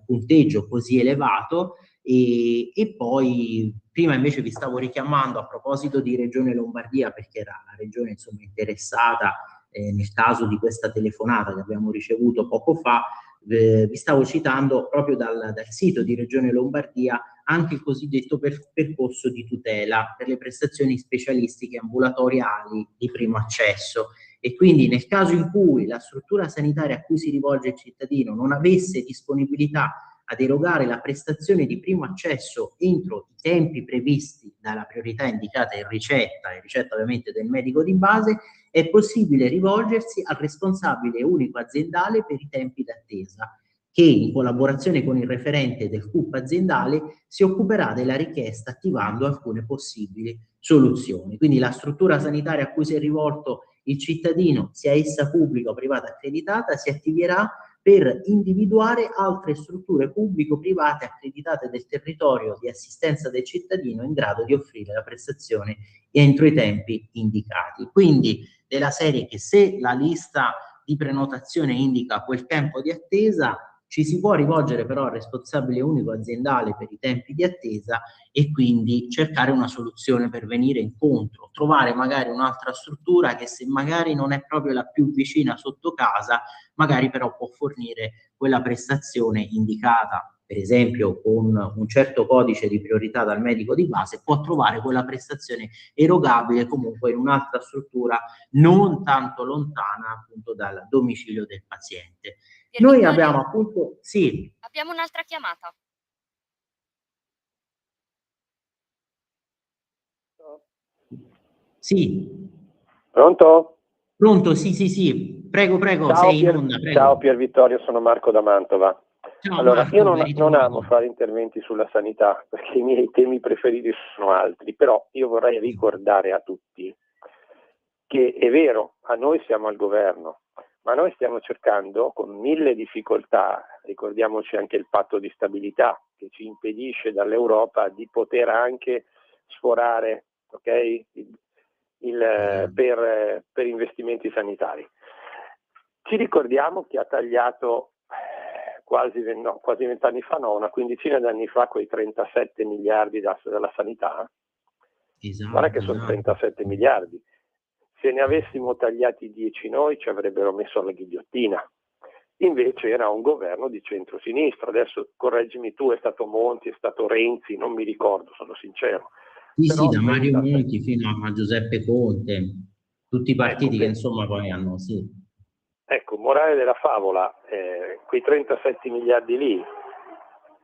Speaker 3: punteggio così elevato e poi prima invece vi stavo richiamando a proposito di Regione Lombardia, perché era la regione insomma interessata nel caso di questa telefonata che abbiamo ricevuto poco fa. Vi stavo citando proprio dal sito di Regione Lombardia anche il cosiddetto percorso di tutela per le prestazioni specialistiche ambulatoriali di primo accesso. E quindi nel caso in cui la struttura sanitaria a cui si rivolge il cittadino non avesse disponibilità ad erogare la prestazione di primo accesso entro i tempi previsti dalla priorità indicata in ricetta ovviamente del medico di base, è possibile rivolgersi al responsabile unico aziendale per i tempi d'attesa, che in collaborazione con il referente del CUP aziendale si occuperà della richiesta attivando alcune possibili soluzioni. Quindi la struttura sanitaria a cui si è rivolto il cittadino, sia essa pubblica o privata accreditata, si attiverà per individuare altre strutture pubblico-private accreditate del territorio di assistenza del cittadino in grado di offrire la prestazione entro i tempi indicati. Quindi della serie che se la lista di prenotazione indica quel tempo di attesa, ci si può rivolgere però al responsabile unico aziendale per i tempi di attesa e quindi cercare una soluzione per venire incontro, trovare magari un'altra struttura che se magari non è proprio la più vicina sotto casa, magari però può fornire quella prestazione indicata, per esempio con un certo codice di priorità dal medico di base, può trovare quella prestazione erogabile comunque in un'altra struttura non tanto lontana appunto dal domicilio del paziente. Noi abbiamo appunto, sì.
Speaker 2: Abbiamo un'altra chiamata.
Speaker 3: Sì.
Speaker 8: Pronto?
Speaker 3: Pronto, sì. Prego,
Speaker 8: Ciao,
Speaker 3: sei in onda, prego.
Speaker 8: Ciao Pier Vittorio, sono Marco da Mantova.
Speaker 3: Ciao,
Speaker 8: allora,
Speaker 3: Marco,
Speaker 8: io non amo fare interventi sulla sanità, perché i miei temi preferiti sono altri, però io vorrei ricordare a tutti che è vero, a noi siamo al governo, ma noi stiamo cercando con 1000 difficoltà, ricordiamoci anche il patto di stabilità che ci impedisce dall'Europa di poter anche sforare, ok? Per investimenti sanitari. Ci ricordiamo chi ha tagliato quasi 20 anni fa, una quindicina di anni fa, quei 37 miliardi dalla sanità.
Speaker 3: Esatto,
Speaker 8: guarda che sono 37 miliardi. Se ne avessimo tagliati 10 noi ci avrebbero messo alla ghigliottina. Invece era un governo di centrosinistra. Adesso correggimi tu, è stato Monti, è stato Renzi, non mi ricordo, sono sincero.
Speaker 3: Sì,
Speaker 8: Però
Speaker 3: sì, da Mario
Speaker 8: 30...
Speaker 3: Monti fino a Giuseppe Conte, tutti i partiti che insomma poi hanno, sì.
Speaker 8: Ecco, morale della favola, quei 37 miliardi lì,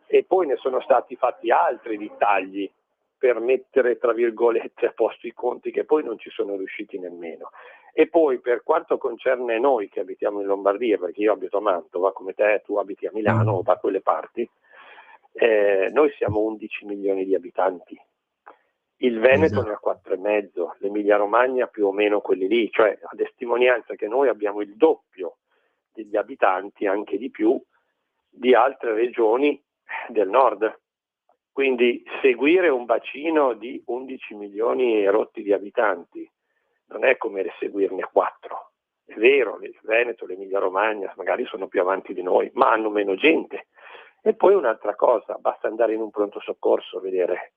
Speaker 8: e poi ne sono stati fatti altri di tagli per mettere, tra virgolette, a posto i conti, che poi non ci sono riusciti nemmeno. E poi per quanto concerne noi che abitiamo in Lombardia, perché io abito a Mantova, come te, tu abiti a Milano o da quelle parti, noi siamo 11 milioni di abitanti. Il Veneto ne ha 4,5, l'Emilia Romagna più o meno quelli lì, cioè a testimonianza che noi abbiamo il doppio degli abitanti, anche di più, di altre regioni del nord. Quindi seguire un bacino di 11 milioni e rotti di abitanti non è come seguirne 4. È vero, il Veneto, l'Emilia Romagna magari sono più avanti di noi, ma hanno meno gente. E poi un'altra cosa, basta andare in un pronto soccorso a vedere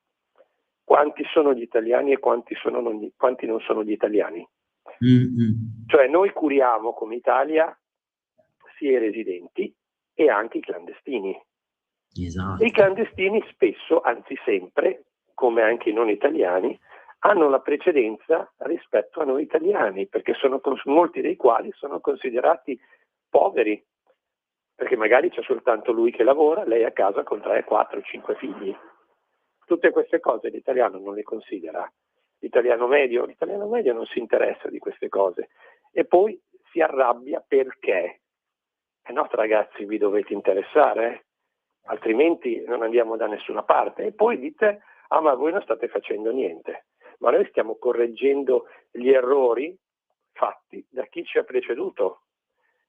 Speaker 8: quanti sono gli italiani e quanti non sono gli italiani. Cioè noi curiamo come Italia sia i residenti e anche i clandestini.
Speaker 3: Esatto.
Speaker 8: E i clandestini spesso, anzi sempre, come anche i non italiani, hanno la precedenza rispetto a noi italiani, perché molti dei quali sono considerati poveri, perché magari c'è soltanto lui che lavora, lei a casa con 3, 4, 5 figli. Tutte queste cose l'italiano non le considera. L'italiano medio non si interessa di queste cose e poi si arrabbia perché no ragazzi, vi dovete interessare, altrimenti non andiamo da nessuna parte. E poi dite, ma voi non state facendo niente, ma noi stiamo correggendo gli errori fatti da chi ci ha preceduto.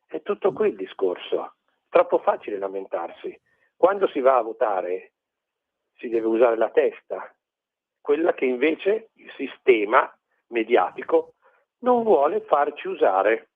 Speaker 8: È tutto qui il discorso. Troppo facile lamentarsi. Quando si va a votare si deve usare la testa, quella che invece il sistema mediatico non vuole farci usare.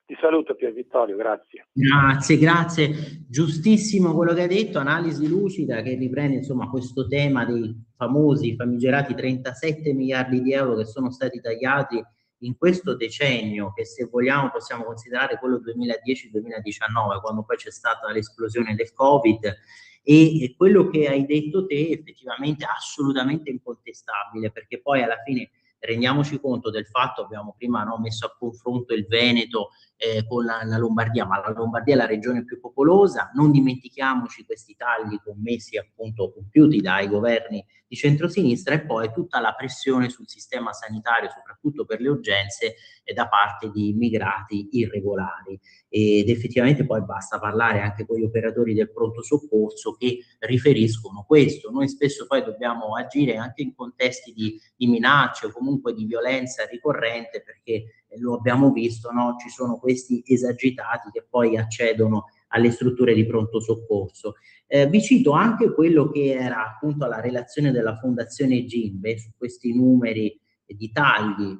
Speaker 8: Ti saluto Pier Vittorio, grazie.
Speaker 3: Grazie. Giustissimo quello che hai detto, analisi lucida che riprende insomma questo tema dei famosi, famigerati 37 miliardi di euro che sono stati tagliati in questo decennio, che se vogliamo possiamo considerare quello 2010-2019, quando poi c'è stata l'esplosione del Covid, e quello che hai detto te effettivamente è assolutamente incontestabile, perché poi alla fine rendiamoci conto del fatto, abbiamo prima messo a confronto il Veneto con la Lombardia, ma la Lombardia è la regione più popolosa, non dimentichiamoci questi tagli commessi appunto compiuti dai governi di centrosinistra e poi tutta la pressione sul sistema sanitario, soprattutto per le urgenze, da parte di immigrati irregolari. Ed effettivamente poi basta parlare anche con gli operatori del pronto soccorso che riferiscono questo. Noi spesso poi dobbiamo agire anche in contesti di minacce o comunque di violenza ricorrente, perché lo abbiamo visto, no? Ci sono questi esagitati che poi accedono alle strutture di pronto soccorso. Vi cito anche quello che era appunto la relazione della Fondazione Gimbe su questi numeri di tagli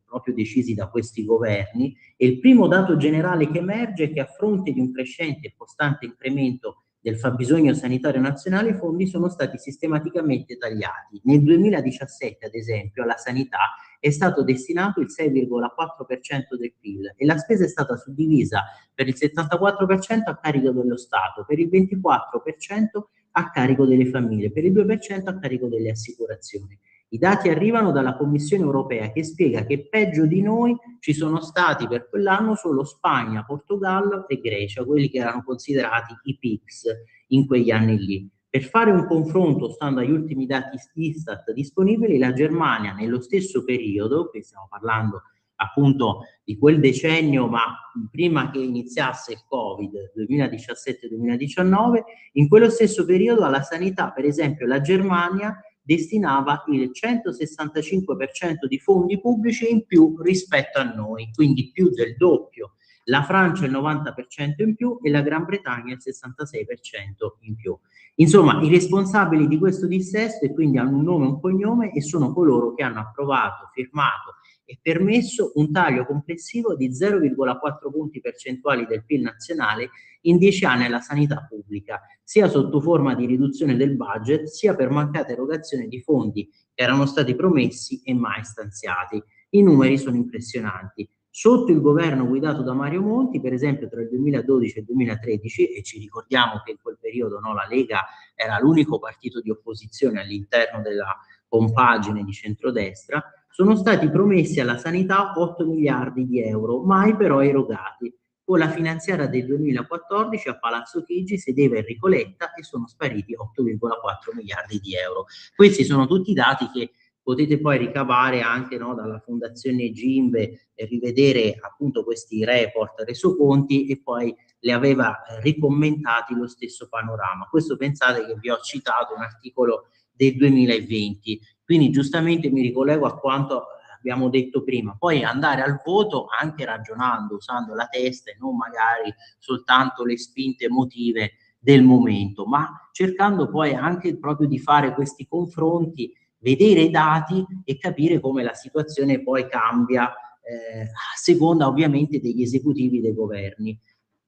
Speaker 3: proprio decisi da questi governi, e il primo dato generale che emerge è che a fronte di un crescente e costante incremento del fabbisogno sanitario nazionale, i fondi sono stati sistematicamente tagliati. Nel 2017, ad esempio, alla sanità è stato destinato il 6,4% del PIL e la spesa è stata suddivisa per il 74% a carico dello Stato, per il 24% a carico delle famiglie, per il 2% a carico delle assicurazioni. I dati arrivano dalla Commissione europea che spiega che peggio di noi ci sono stati per quell'anno solo Spagna, Portogallo e Grecia, quelli che erano considerati i PICS in quegli anni lì. Per fare un confronto, stando agli ultimi dati Istat disponibili, la Germania nello stesso periodo, qui stiamo parlando appunto di quel decennio, ma prima che iniziasse il Covid, 2017-2019, in quello stesso periodo alla sanità, per esempio, la Germania destinava il 165% di fondi pubblici in più rispetto a noi, quindi più del doppio. La Francia il 90% in più e la Gran Bretagna il 66% in più. Insomma, i responsabili di questo dissesto e quindi hanno un nome e un cognome e sono coloro che hanno approvato, firmato e permesso un taglio complessivo di 0,4 punti percentuali del PIL nazionale in 10 anni alla sanità pubblica, sia sotto forma di riduzione del budget, sia per mancata erogazione di fondi che erano stati promessi e mai stanziati. I numeri sono impressionanti. Sotto il governo guidato da Mario Monti, per esempio tra il 2012 e il 2013, e ci ricordiamo che in quel periodo, no, la Lega era l'unico partito di opposizione all'interno della compagine di centrodestra, sono stati promessi alla sanità 8 miliardi di euro, mai però erogati. Con la finanziaria del 2014 a Palazzo Chigi sedeva Enrico Letta e sono spariti 8,4 miliardi di euro. Questi sono tutti dati che potete poi ricavare anche, no, dalla Fondazione Gimbe e rivedere appunto questi report resoconti, e poi le aveva ricommentati lo stesso Panorama. Questo pensate che vi ho citato un articolo del 2020, quindi giustamente mi ricollego a quanto abbiamo detto prima, poi andare al voto anche ragionando, usando la testa e non magari soltanto le spinte emotive del momento, ma cercando poi anche proprio di fare questi confronti, vedere i dati e capire come la situazione poi cambia a seconda ovviamente degli esecutivi dei governi.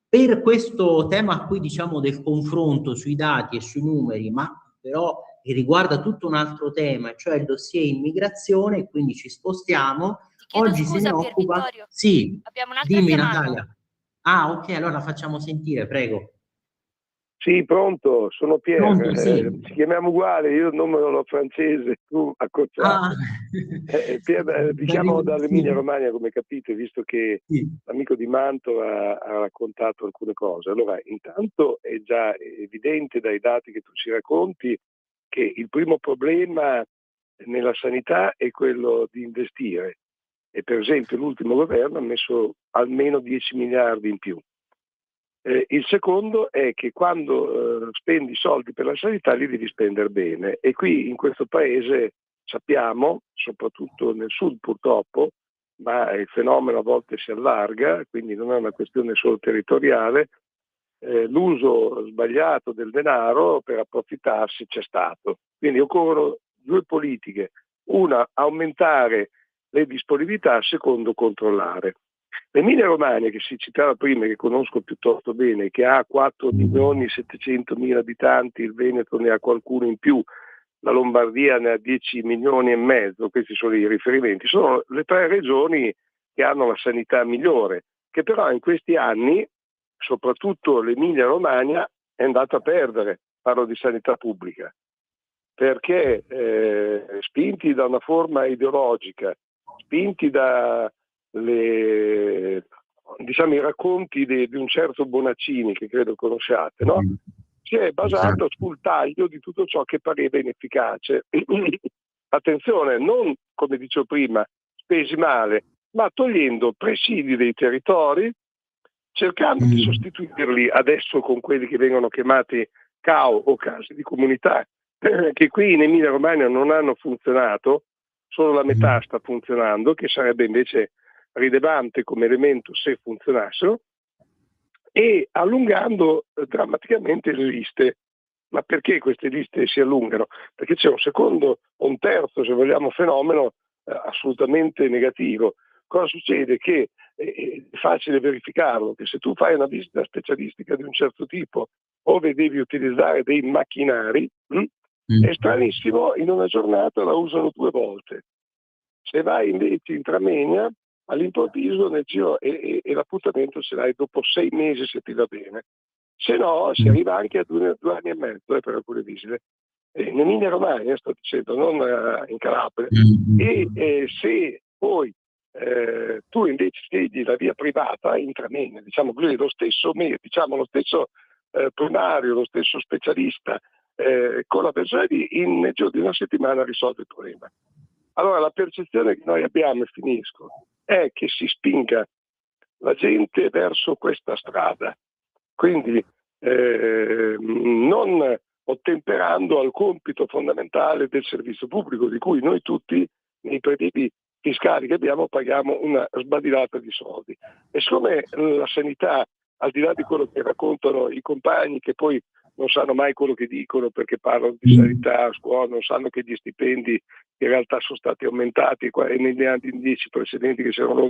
Speaker 3: Per questo tema qui, diciamo, del confronto sui dati e sui numeri, ma però che riguarda tutto un altro tema, cioè il dossier immigrazione, quindi ci spostiamo. Oggi
Speaker 2: scusa,
Speaker 3: se ne occupa...
Speaker 2: Piervittorio,
Speaker 3: Sì,
Speaker 2: abbiamo un'altra
Speaker 3: dimmi
Speaker 2: chiamata.
Speaker 3: Natalia. Ah, ok, allora facciamo sentire, prego.
Speaker 9: Sì, pronto, sono Pier.
Speaker 3: Pronto, sì.
Speaker 9: Ci chiamiamo uguale, io il nome non ho francese, tu accorciato.
Speaker 3: Ah.
Speaker 9: Ti chiamo dall'Emilia
Speaker 3: Sì.
Speaker 9: Romagna, come capite, visto che
Speaker 3: Sì.
Speaker 9: l'amico di Mantova ha raccontato alcune cose. Allora, intanto è già evidente dai dati che tu ci racconti che il primo problema nella sanità è quello di investire. E per esempio l'ultimo governo ha messo almeno 10 miliardi in più. Il secondo è che quando spendi soldi per la sanità li devi spendere bene, e qui in questo paese sappiamo, soprattutto nel sud purtroppo, ma il fenomeno a volte si allarga, quindi non è una questione solo territoriale, l'uso sbagliato del denaro per approfittarsi c'è stato. Quindi occorrono due politiche: una, aumentare le disponibilità; secondo, controllare. L'Emilia Romagna, che si citava prima, che conosco piuttosto bene, che ha 4.700.000 abitanti, il Veneto ne ha qualcuno in più, la Lombardia ne ha 10,5 milioni, questi sono i riferimenti, sono le tre regioni che hanno la sanità migliore, che però in questi anni, soprattutto l'Emilia Romagna, è andata a perdere, parlo di sanità pubblica, perché spinti da una forma ideologica, spinti da i racconti di un certo Bonaccini, che credo conosciate, no? Si è basato sul taglio di tutto ciò che pareva inefficace. Attenzione, non, come dicevo prima, spesi male, ma togliendo presidi dei territori, cercando di sostituirli adesso con quelli che vengono chiamati CAO o case di comunità, che qui in Emilia Romagna non hanno funzionato, solo la metà sta funzionando, che sarebbe invece rilevante come elemento se funzionassero, e allungando drammaticamente le liste. Ma perché queste liste si allungano? Perché c'è un secondo o un terzo, se vogliamo, fenomeno assolutamente negativo. Cosa succede? Che è facile verificarlo, che se tu fai una visita specialistica di un certo tipo, ove devi utilizzare dei macchinari, è stranissimo, in una giornata la usano 2 volte. Se vai invece in Tramegna, all'improvviso nel giro e l'appuntamento ce l'hai dopo 6 mesi, se ti va bene. Se no si arriva anche a 2 anni e mezzo per alcune visite. In Emilia Romagna, sto dicendo, non in Calabria. E se poi tu invece scegli la via privata in Tramegna, diciamo così, lo stesso primario, lo stesso specialista, con la persona nel giro di una settimana risolve il problema. Allora la percezione che noi abbiamo, e finisco, è che si spinga la gente verso questa strada, quindi non ottemperando al compito fondamentale del servizio pubblico, di cui noi tutti nei prelievi fiscali che abbiamo paghiamo una sbadilata di soldi. E siccome la sanità, al di là di quello che raccontano i compagni, che poi non sanno mai quello che dicono perché parlano di sanità a scuola, non sanno che gli stipendi in realtà sono stati aumentati e negli anni 10 precedenti che sono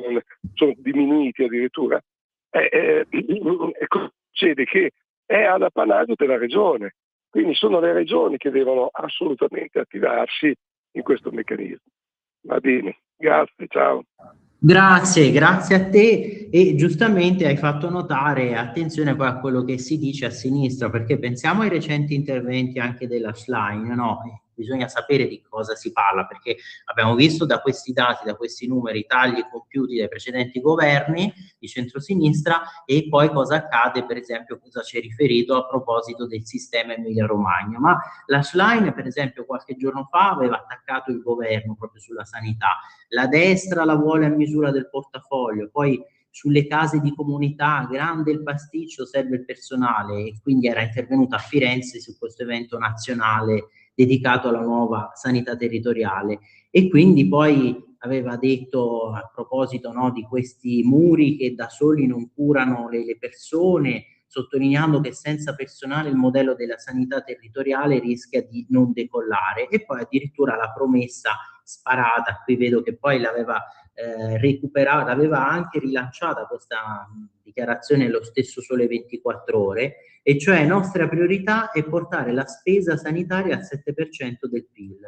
Speaker 9: diminuiti addirittura, succede che è all'appanaggio della regione, quindi sono le regioni che devono assolutamente attivarsi in questo meccanismo. Va bene, grazie, ciao.
Speaker 3: Grazie, grazie a te, e giustamente hai fatto notare, attenzione poi a quello che si dice a sinistra, perché pensiamo ai recenti interventi anche della Schlein, no? Bisogna sapere di cosa si parla, perché abbiamo visto da questi dati, da questi numeri, tagli compiuti dai precedenti governi di centrosinistra, e poi cosa accade, per esempio, cosa ci è riferito a proposito del sistema Emilia-Romagna. Ma la Schlein, per esempio, qualche giorno fa aveva attaccato il governo proprio sulla sanità. La destra la vuole a misura del portafoglio, poi sulle case di comunità, grande il pasticcio, serve il personale, e quindi era intervenuta a Firenze su questo evento nazionale dedicato alla nuova sanità territoriale. E quindi poi aveva detto, a proposito, no, di questi muri che da soli non curano le persone, sottolineando che senza personale il modello della sanità territoriale rischia di non decollare, e poi addirittura la promessa sparata, qui vedo che poi l'aveva recuperata, l'aveva anche rilanciata questa dichiarazione lo stesso Sole 24 Ore, e cioè nostra priorità è portare la spesa sanitaria al 7% del PIL,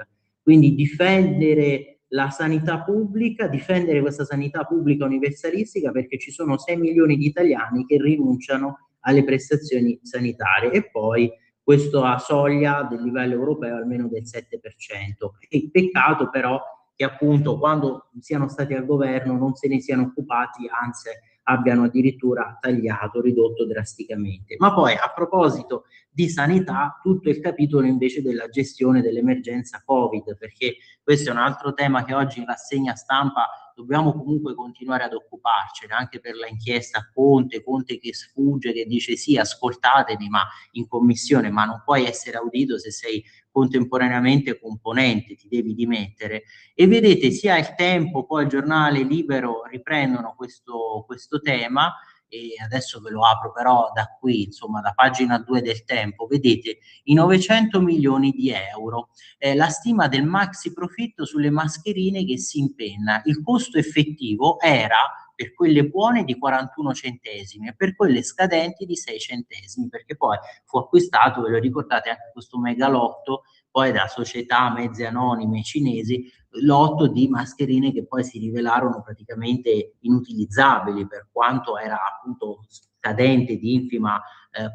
Speaker 3: quindi difendere la sanità pubblica, difendere questa sanità pubblica universalistica, perché ci sono 6 milioni di italiani che rinunciano alle prestazioni sanitarie, e poi questo a soglia del livello europeo almeno del 7%. E peccato però che appunto quando siano stati al governo non se ne siano occupati, anzi abbiano addirittura tagliato, ridotto drasticamente. Ma poi a proposito di sanità, tutto il capitolo invece della gestione dell'emergenza Covid, perché questo è un altro tema che oggi in rassegna stampa dobbiamo comunque continuare ad occuparcene, anche per la inchiesta Conte che sfugge, che dice sì, ascoltatemi, ma in commissione, ma non puoi essere audito se sei contemporaneamente componente, ti devi dimettere. E vedete, sia il Tempo, poi il giornale Libero riprendono questo tema, e adesso ve lo apro però da qui, insomma, da pagina 2 del Tempo, vedete i 900 milioni di euro, la stima del maxi profitto sulle mascherine che si impenna. Il costo effettivo era per quelle buone di 41 centesimi e per quelle scadenti di 6 centesimi, perché poi fu acquistato, ve lo ricordate, anche questo megalotto poi da società mezze anonime cinesi, lotto di mascherine che poi si rivelarono praticamente inutilizzabili, per quanto era appunto scadente, di infima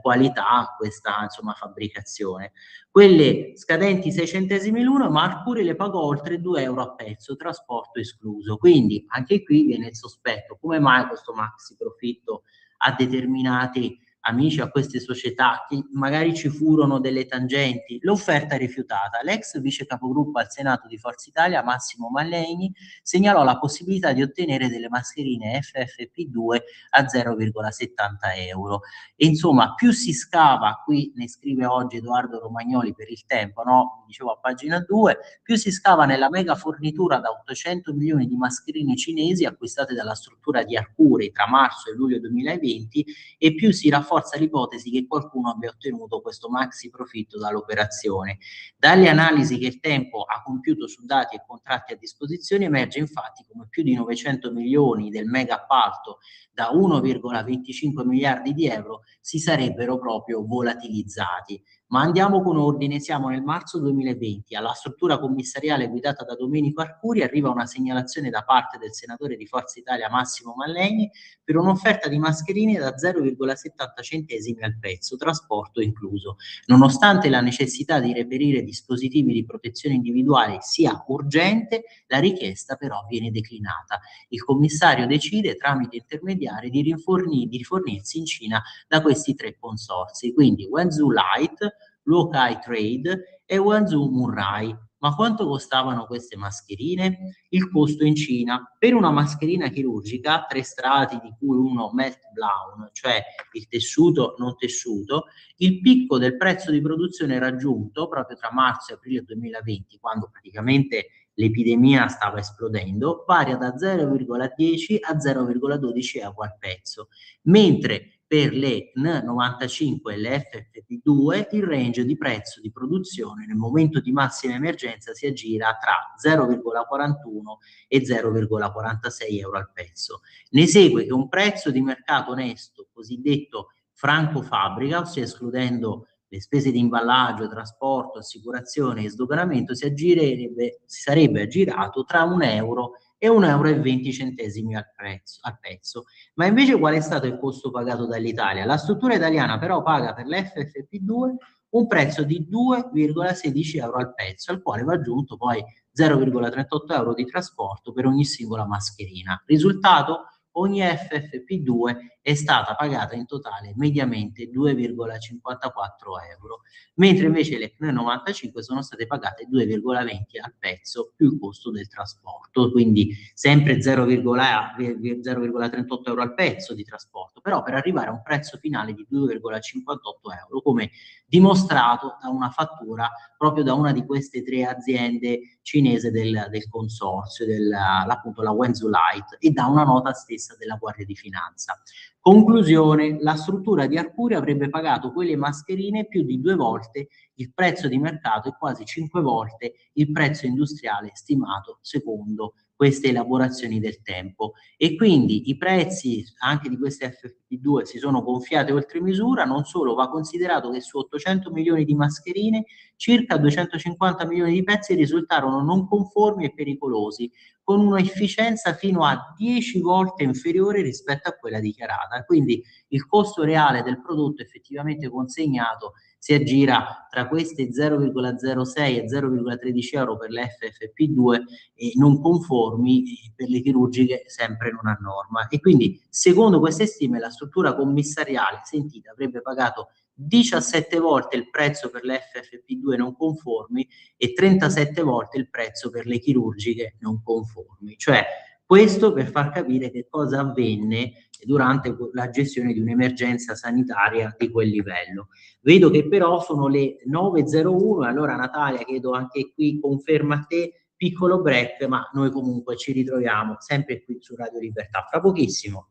Speaker 3: qualità questa, insomma, fabbricazione. Quelle scadenti 6 centesimi l'uno, ma Arcuri le pagò oltre 2 euro a pezzo, trasporto escluso. Quindi anche qui viene il sospetto: come mai questo maxi profitto a determinati amici, a queste società che magari ci furono delle tangenti? L'offerta rifiutata. L'ex vice capogruppo al Senato di Forza Italia, Massimo Mallegni, segnalò la possibilità di ottenere delle mascherine FFP2 a 0,70 euro. E insomma, più si scava, qui ne scrive oggi Edoardo Romagnoli per il Tempo, no? Dicevo a pagina 2, più si scava nella mega fornitura da 800 milioni di mascherine cinesi acquistate dalla struttura di Arcuri tra marzo e luglio 2020, e più si rafforza l'ipotesi che qualcuno abbia ottenuto questo maxi profitto dall'operazione. Dalle analisi che il Tempo ha compiuto su dati e contratti a disposizione emerge infatti come più di 900 milioni del mega appalto da 1,25 miliardi di euro si sarebbero proprio volatilizzati. Ma andiamo con ordine, siamo nel marzo 2020, alla struttura commissariale guidata da Domenico Arcuri arriva una segnalazione da parte del senatore di Forza Italia Massimo Mallegni per un'offerta di mascherine da 0,70 centesimi al pezzo, trasporto incluso. Nonostante la necessità di reperire dispositivi di protezione individuale sia urgente, la richiesta però viene declinata. Il commissario decide tramite intermediari di rifornirsi in Cina da questi 3 consorzi, quindi Wenzhou Light, Luokai Trade e Wenzhou Munrai. Ma quanto costavano queste mascherine? Il costo in Cina per una mascherina chirurgica a 3 strati, di cui uno melt blown, cioè il tessuto non tessuto, il picco del prezzo di produzione raggiunto proprio tra marzo e aprile 2020, quando praticamente l'epidemia stava esplodendo, varia da 0,10 a 0,12 euro al pezzo, mentre per le N95 e le FFP2 il range di prezzo di produzione nel momento di massima emergenza si aggira tra 0,41 e 0,46 euro al pezzo. Ne segue che un prezzo di mercato onesto, cosiddetto franco fabbrica, ossia escludendo le spese di imballaggio, trasporto, assicurazione e sdoganamento, si sarebbe aggirato tra 1 euro e 1,20 euro al pezzo. Ma invece qual è stato il costo pagato dall'Italia? La struttura italiana però paga per l'FFP2 un prezzo di 2,16 euro al pezzo, al quale va aggiunto poi 0,38 euro di trasporto per ogni singola mascherina. Risultato? Ogni FFP2 è stata pagata in totale mediamente 2,54 euro, mentre invece le N95 sono state pagate 2,20 al pezzo più il costo del trasporto, quindi sempre 0,38 euro al pezzo di trasporto, però per arrivare a un prezzo finale di 2,58 euro, come dimostrato da una fattura proprio da una di queste tre aziende cinese del consorzio, appunto la Wenzhou Light, e da una nota stessa della Guardia di Finanza. Conclusione: la struttura di Arcuri avrebbe pagato quelle mascherine più di 2 volte il prezzo di mercato e quasi 5 volte il prezzo industriale stimato secondo queste elaborazioni del tempo, e quindi i prezzi anche di queste FFP2 si sono gonfiati oltre misura. Non solo, va considerato che su 800 milioni di mascherine circa 250 milioni di pezzi risultarono non conformi e pericolosi, con un'efficienza fino a 10 volte inferiore rispetto a quella dichiarata. Quindi il costo reale del prodotto effettivamente consegnato si aggira tra queste 0,06 e 0,13 euro per le FFP2 non conformi, per le chirurgiche sempre non a norma. E quindi, secondo queste stime, la struttura commissariale sentita avrebbe pagato 17 volte il prezzo per le FFP2 non conformi e 37 volte il prezzo per le chirurgiche non conformi. Cioè, questo per far capire che cosa avvenne durante la gestione di un'emergenza sanitaria di quel livello. Vedo che però sono le 9.01, allora Natalia chiedo anche qui conferma a te, piccolo break, ma noi comunque ci ritroviamo sempre qui su Radio Libertà fra pochissimo.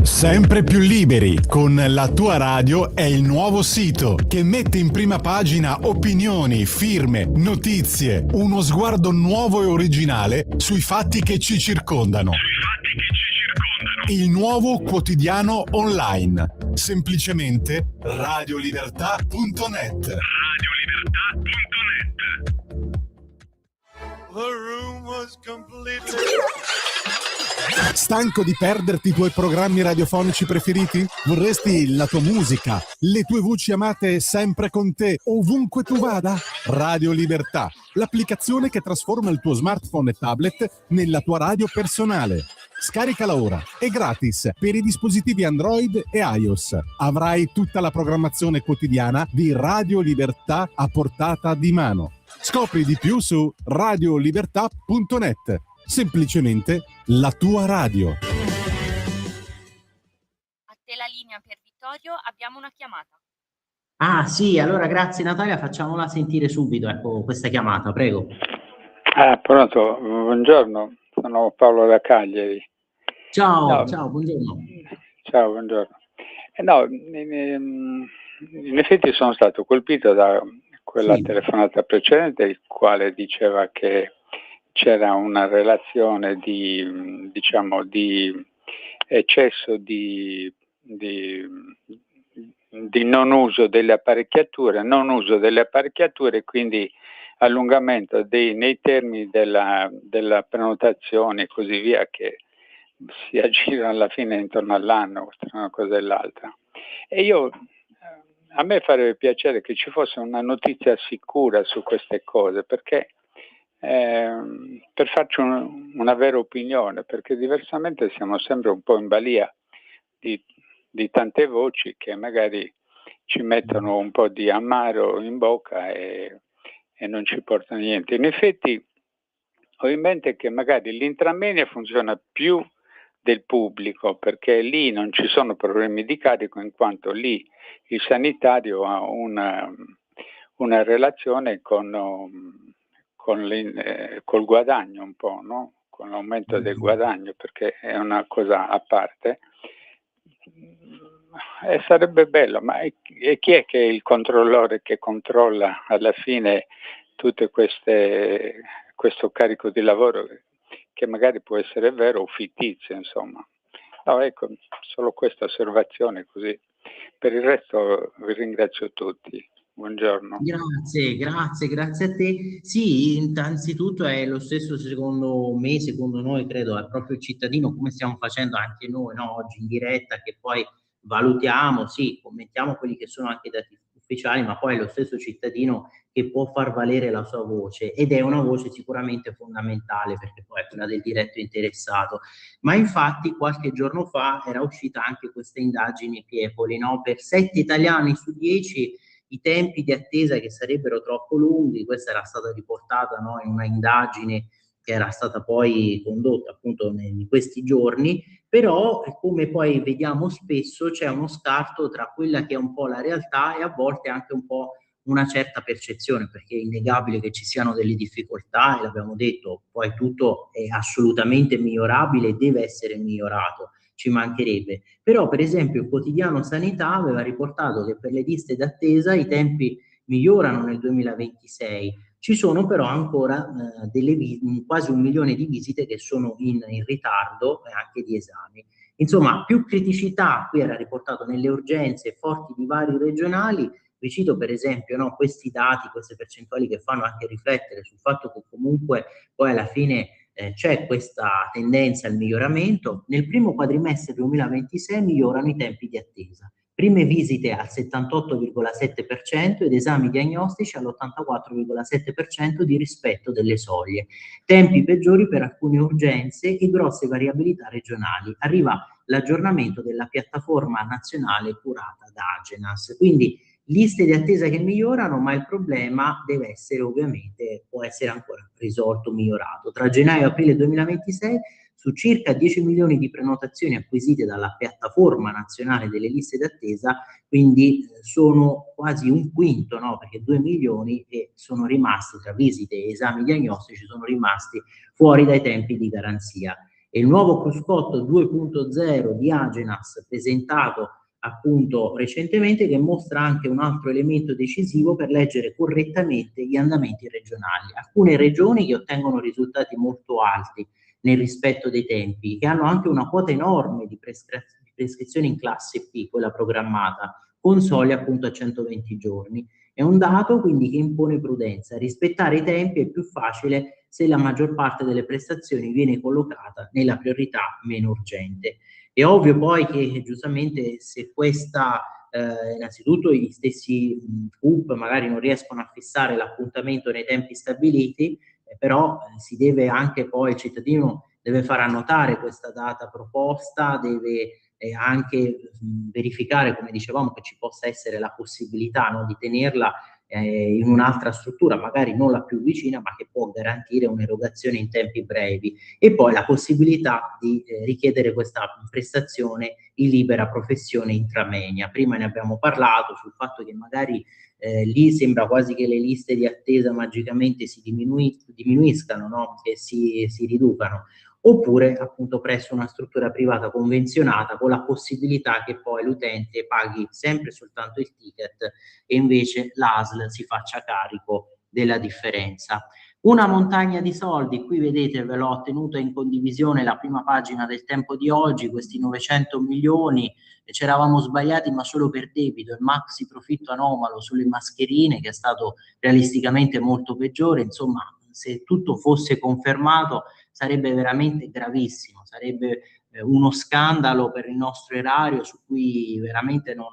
Speaker 1: Sempre più liberi con La Tua Radio è il nuovo sito che mette in prima pagina opinioni, firme, notizie, uno sguardo nuovo e originale sui fatti che ci circondano. Il nuovo quotidiano online, semplicemente radiolibertà.net. Stanco di perderti i tuoi programmi radiofonici preferiti? Vorresti la tua musica, le tue voci amate sempre con te, ovunque tu vada? Radio Libertà, l'applicazione che trasforma il tuo smartphone e tablet nella tua radio personale. Scaricala ora, è gratis per i dispositivi Android e iOS. Avrai tutta la programmazione quotidiana di Radio Libertà a portata di mano. Scopri di più su radiolibertà.net. Semplicemente la tua radio.
Speaker 2: A te la linea per Vittorio, abbiamo una chiamata.
Speaker 3: Ah sì, allora grazie Natalia, facciamola sentire subito, ecco questa chiamata, prego.
Speaker 10: Pronto, buongiorno, sono Paolo da Cagliari.
Speaker 3: Ciao, ciao, buongiorno.
Speaker 10: Ciao, buongiorno. In effetti sono stato colpito da quella telefonata precedente, il quale diceva che c'era una relazione di eccesso di non uso delle apparecchiature, e quindi allungamento nei termini della prenotazione e così via, che si aggirano alla fine intorno all'anno tra una cosa e l'altra. E a me farebbe piacere che ci fosse una notizia sicura su queste cose, perché per farci una vera opinione, perché diversamente siamo sempre un po' in balia di tante voci che magari ci mettono un po' di amaro in bocca e non ci portano niente. In effetti ho in mente che magari l'intramenia funziona più del pubblico, perché lì non ci sono problemi di carico, in quanto lì il sanitario ha una relazione col guadagno un po', no? Con l'aumento del guadagno, perché è una cosa a parte. E sarebbe bello, ma chi è che è il controllore che controlla alla fine tutte questo carico di lavoro, che magari può essere vero o fittizio, insomma. No, ecco, solo questa osservazione così. Per il resto vi ringrazio tutti. Buongiorno.
Speaker 3: Grazie a te. Sì, innanzitutto è lo stesso secondo me, secondo noi, credo, è proprio il cittadino, come stiamo facendo anche noi, no? Oggi in diretta, che poi valutiamo, sì, commentiamo quelli che sono anche i dati ufficiali, ma poi è lo stesso cittadino che può far valere la sua voce, ed è una voce sicuramente fondamentale, perché poi è quella del diretto interessato. Ma infatti qualche giorno fa era uscita anche questa indagine Piepoli, no? Per 7 italiani su 10 i tempi di attesa che sarebbero troppo lunghi. Questa era stata riportata, no, in una indagine che era stata poi condotta appunto in questi giorni, però come poi vediamo spesso c'è uno scarto tra quella che è un po' la realtà e a volte anche un po' una certa percezione, perché è innegabile che ci siano delle difficoltà, e l'abbiamo detto, poi tutto è assolutamente migliorabile e deve essere migliorato, ci mancherebbe. Però per esempio il quotidiano Sanità aveva riportato che per le liste d'attesa i tempi migliorano nel 2026, ci sono però ancora quasi 1 milione di visite che sono in ritardo e anche di esami. Insomma, più criticità, qui era riportato nelle urgenze forti divari regionali. Vi cito per esempio, no, questi dati, queste percentuali che fanno anche riflettere sul fatto che comunque poi alla fine c'è questa tendenza al miglioramento. Nel primo quadrimestre 2026 migliorano i tempi di attesa. Prime visite al 78,7% ed esami diagnostici all'84,7% di rispetto delle soglie. Tempi peggiori per alcune urgenze e grosse variabilità regionali. Arriva l'aggiornamento della piattaforma nazionale curata da Agenas. Quindi liste di attesa che migliorano, ma il problema deve essere ovviamente, può essere ancora risolto, migliorato. Tra gennaio e aprile 2026 su circa 10 milioni di prenotazioni acquisite dalla piattaforma nazionale delle liste d'attesa, quindi sono quasi un quinto, no? Perché 2 milioni e sono rimasti, tra visite e esami diagnostici, sono rimasti fuori dai tempi di garanzia. E il nuovo cruscotto 2.0 di Agenas, presentato appunto recentemente, che mostra anche un altro elemento decisivo per leggere correttamente gli andamenti regionali. Alcune regioni che ottengono risultati molto alti nel rispetto dei tempi, che hanno anche una quota enorme di prescrizioni in classe P, quella programmata, con soglie appunto a 120 giorni. È un dato quindi che impone prudenza. Rispettare i tempi è più facile se la maggior parte delle prestazioni viene collocata nella priorità meno urgente. È ovvio poi che giustamente se questa innanzitutto gli stessi CUP magari non riescono a fissare l'appuntamento nei tempi stabiliti, però si deve anche poi, il cittadino deve far annotare questa data proposta, deve anche verificare, come dicevamo, che ci possa essere la possibilità, no, di tenerla in un'altra struttura, magari non la più vicina, ma che può garantire un'erogazione in tempi brevi, e poi la possibilità di richiedere questa prestazione in libera professione intramenia. Prima ne abbiamo parlato sul fatto che magari lì sembra quasi che le liste di attesa magicamente si diminuiscano, no? Che si riducano, oppure appunto presso una struttura privata convenzionata, con la possibilità che poi l'utente paghi sempre soltanto il ticket e invece l'ASL si faccia carico della differenza. Una montagna di soldi, qui vedete, ve l'ho tenuta in condivisione la prima pagina del Tempo di oggi, questi 900 milioni, ci eravamo sbagliati ma solo per debito, il maxi profitto anomalo sulle mascherine che è stato realisticamente molto peggiore. Insomma, se tutto fosse confermato sarebbe veramente gravissimo, sarebbe uno scandalo per il nostro erario, su cui veramente non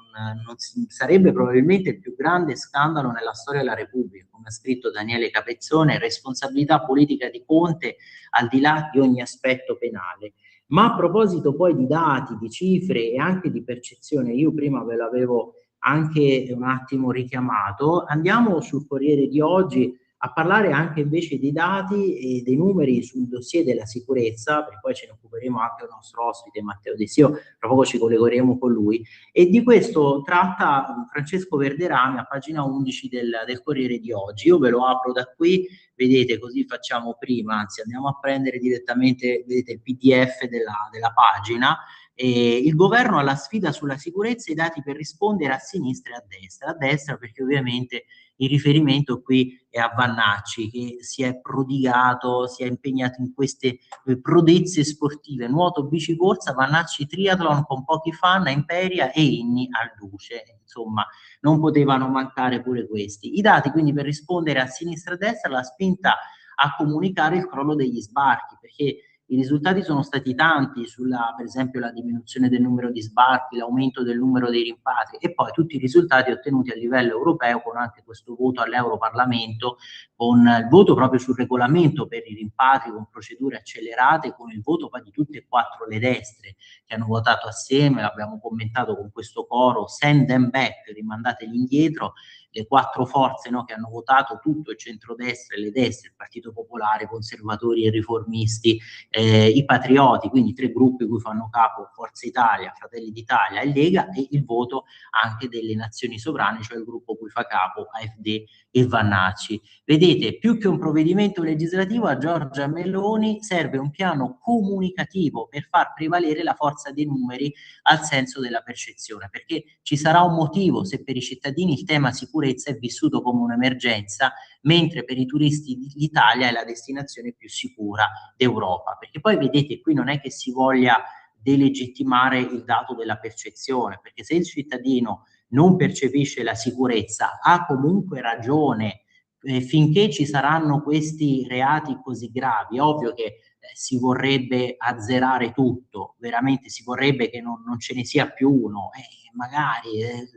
Speaker 3: sarebbe probabilmente il più grande scandalo nella storia della Repubblica, come ha scritto Daniele Capezzone, responsabilità politica di Conte al di là di ogni aspetto penale. Ma a proposito poi di dati, di cifre e anche di percezione, io prima ve l'avevo anche un attimo richiamato, andiamo sul Corriere di oggi a parlare anche invece dei dati e dei numeri sul dossier della sicurezza, perché poi ce ne occuperemo anche il nostro ospite Matteo De Sio, tra poco ci collegheremo con lui, e di questo tratta Francesco Verderami a pagina 11 del Corriere di oggi. Io ve lo apro da qui, vedete, così facciamo prima, anzi andiamo a prendere direttamente, vedete, il PDF della pagina. Il governo ha la sfida sulla sicurezza, i dati per rispondere a sinistra e a destra perché ovviamente Il riferimento qui è a Vannacci, che si è prodigato, si è impegnato in queste prodezze sportive, nuoto, bici, corsa, Vannacci triathlon con pochi fan, Imperia e inni al Duce. Insomma, non potevano mancare pure questi. I dati quindi per rispondere a sinistra e a destra, la spinta a comunicare il crollo degli sbarchi, perché i risultati sono stati tanti sulla, per esempio, la diminuzione del numero di sbarchi, l'aumento del numero dei rimpatri, e poi tutti i risultati ottenuti a livello europeo con anche questo voto all'Europarlamento, con il voto proprio sul regolamento per i rimpatri con procedure accelerate, con il voto poi di tutte e quattro le destre che hanno votato assieme, l'abbiamo commentato con questo coro, send them back, rimandateli indietro, le quattro forze, no, che hanno votato, tutto il centrodestra e le destre, il Partito Popolare, conservatori e riformisti, i patrioti, quindi tre gruppi cui fanno capo Forza Italia, Fratelli d'Italia e Lega, e il voto anche delle nazioni sovrane, cioè il gruppo cui fa capo AfD e Vannacci. Vedete, più che un provvedimento legislativo, a Giorgia Meloni serve un piano comunicativo per far prevalere la forza dei numeri al senso della percezione, perché ci sarà un motivo se per i cittadini il tema sicurezza è vissuto come un'emergenza, mentre per i turisti l'Italia è la destinazione più sicura d'Europa. Perché poi vedete, qui non è che si voglia delegittimare il dato della percezione, perché se il cittadino non percepisce la sicurezza ha comunque ragione, finché ci saranno questi reati così gravi. Ovvio che si vorrebbe azzerare tutto, veramente si vorrebbe che non ce ne sia più uno, magari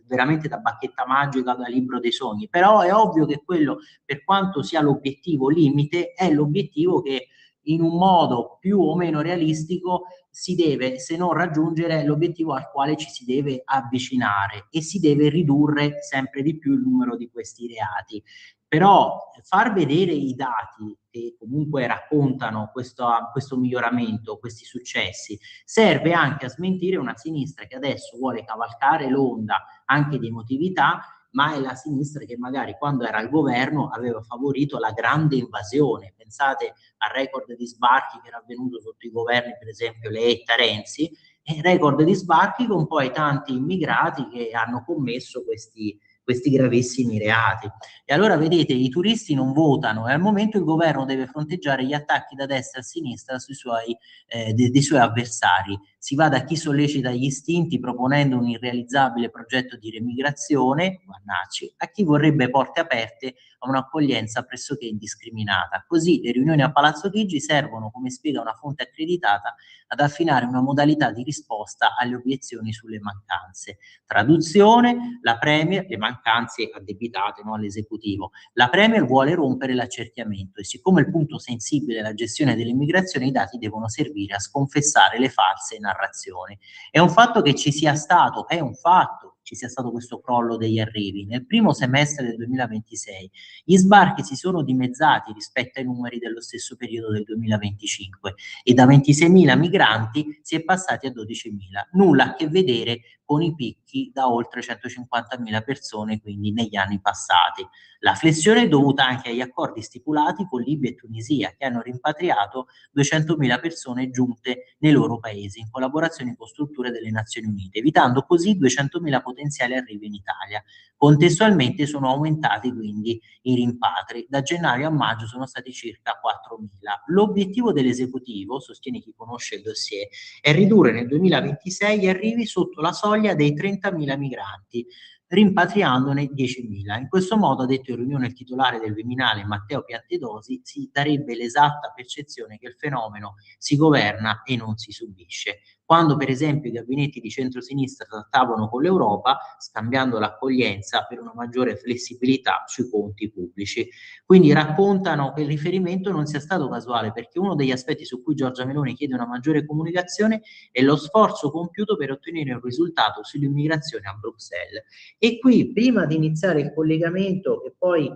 Speaker 3: veramente da bacchetta magica, da libro dei sogni, però è ovvio che quello, per quanto sia l'obiettivo limite, è l'obiettivo che in un modo più o meno realistico si deve, se non raggiungere, l'obiettivo al quale ci si deve avvicinare, e si deve ridurre sempre di più il numero di questi reati. Però far vedere i dati che comunque raccontano questo miglioramento, questi successi, serve anche a smentire una sinistra che adesso vuole cavalcare l'onda anche di emotività, ma è la sinistra che magari quando era al governo aveva favorito la grande invasione. Pensate al record di sbarchi che era avvenuto sotto i governi, per esempio Letta-Renzi, e record di sbarchi con poi tanti immigrati che hanno commesso questi gravissimi reati. E allora vedete, i turisti non votano, e al momento il governo deve fronteggiare gli attacchi da destra e a sinistra dei suoi avversari. Si va da chi sollecita gli istinti proponendo un irrealizzabile progetto di remigrazione, Vannacci, a chi vorrebbe porte aperte a un'accoglienza pressoché indiscriminata. Così le riunioni a Palazzo Chigi servono, come spiega una fonte accreditata, ad affinare una modalità di risposta alle obiezioni sulle mancanze. Traduzione: la Premier, le mancanze addebitate, no, all'esecutivo. La Premier vuole rompere l'accerchiamento, e siccome il punto sensibile è la gestione dell'immigrazione, i dati devono servire a sconfessare le false narrazioni. È un fatto che ci sia stato questo crollo degli arrivi. Nel primo semestre del 2026 gli sbarchi si sono dimezzati rispetto ai numeri dello stesso periodo del 2025, e da 26.000 migranti si è passati a 12.000. Nulla a che vedere con i picchi da oltre 150.000 persone, quindi negli anni passati. La flessione è dovuta anche agli accordi stipulati con Libia e Tunisia, che hanno rimpatriato 200.000 persone giunte nei loro paesi in collaborazione con strutture delle Nazioni Unite, evitando così 200.000 potenziali arrivi in Italia. Contestualmente sono aumentati quindi i rimpatri. Da gennaio a maggio sono stati circa 4.000. L'obiettivo dell'esecutivo, sostiene chi conosce il dossier, è ridurre nel 2026 gli arrivi sotto la soglia dei 30.000 migranti, rimpatriandone 10.000. In questo modo, ha detto in riunione il titolare del Viminale Matteo Piantedosi, si darebbe l'esatta percezione che il fenomeno si governa e non si subisce. Quando per esempio i gabinetti di centrosinistra trattavano con l'Europa, scambiando l'accoglienza per una maggiore flessibilità sui conti pubblici. Quindi raccontano che il riferimento non sia stato casuale, perché uno degli aspetti su cui Giorgia Meloni chiede una maggiore comunicazione è lo sforzo compiuto per ottenere un risultato sull'immigrazione a Bruxelles. E qui, prima di iniziare il collegamento, e poi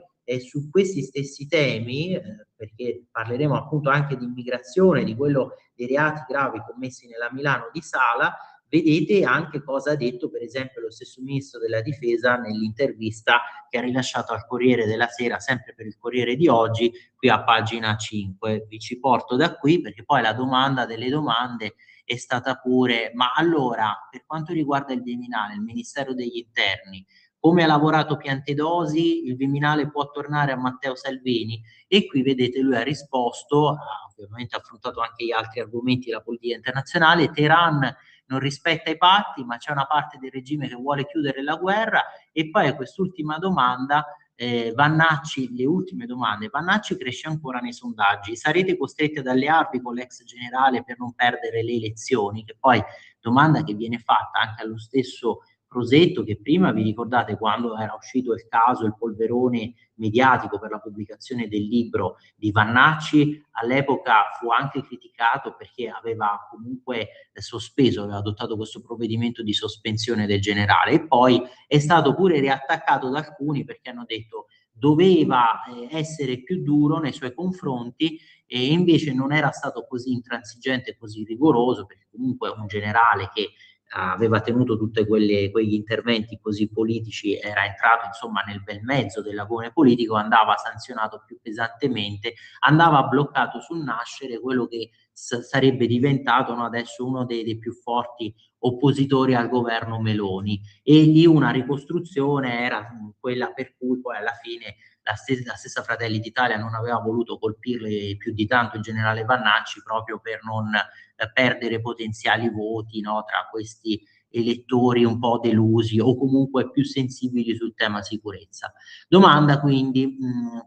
Speaker 3: su questi stessi temi, perché parleremo appunto anche di immigrazione, di quello dei reati gravi commessi nella Milano di Sala, vedete anche cosa ha detto per esempio lo stesso ministro della difesa nell'intervista che ha rilasciato al Corriere della Sera, sempre per il Corriere di oggi, qui a pagina 5. Vi ci porto da qui, perché poi la domanda delle domande è stata pure: ma allora, per quanto riguarda il Viminale, il Ministero degli Interni, come ha lavorato Piantedosi, il Viminale può tornare a Matteo Salvini, e qui vedete lui ha risposto, ha ovviamente affrontato anche gli altri argomenti della politica internazionale. Teheran non rispetta i patti, ma c'è una parte del regime che vuole chiudere la guerra. E poi quest'ultima domanda, Vannacci, le ultime domande, Vannacci cresce ancora nei sondaggi, sarete costretti ad allearvi con l'ex generale per non perdere le elezioni? Che poi domanda che viene fatta anche allo stesso Crosetto, che prima, vi ricordate, quando era uscito il caso, il polverone mediatico per la pubblicazione del libro di Vannacci, all'epoca fu anche criticato perché aveva comunque sospeso, aveva adottato questo provvedimento di sospensione del generale, e poi è stato pure riattaccato da alcuni perché hanno detto doveva essere più duro nei suoi confronti, e invece non era stato così intransigente e così rigoroso, perché comunque un generale che aveva tenuto tutti quegli interventi così politici, era entrato insomma nel bel mezzo dell'agone politico, andava sanzionato più pesantemente, andava bloccato sul nascere quello che sarebbe diventato, no, adesso uno dei più forti oppositori al governo Meloni, e lì una ricostruzione era quella per cui poi alla fine la stessa Fratelli d'Italia non aveva voluto colpirle più di tanto il generale Vannacci, proprio per non perdere potenziali voti, no, tra questi elettori un po' delusi o comunque più sensibili sul tema sicurezza. Domanda quindi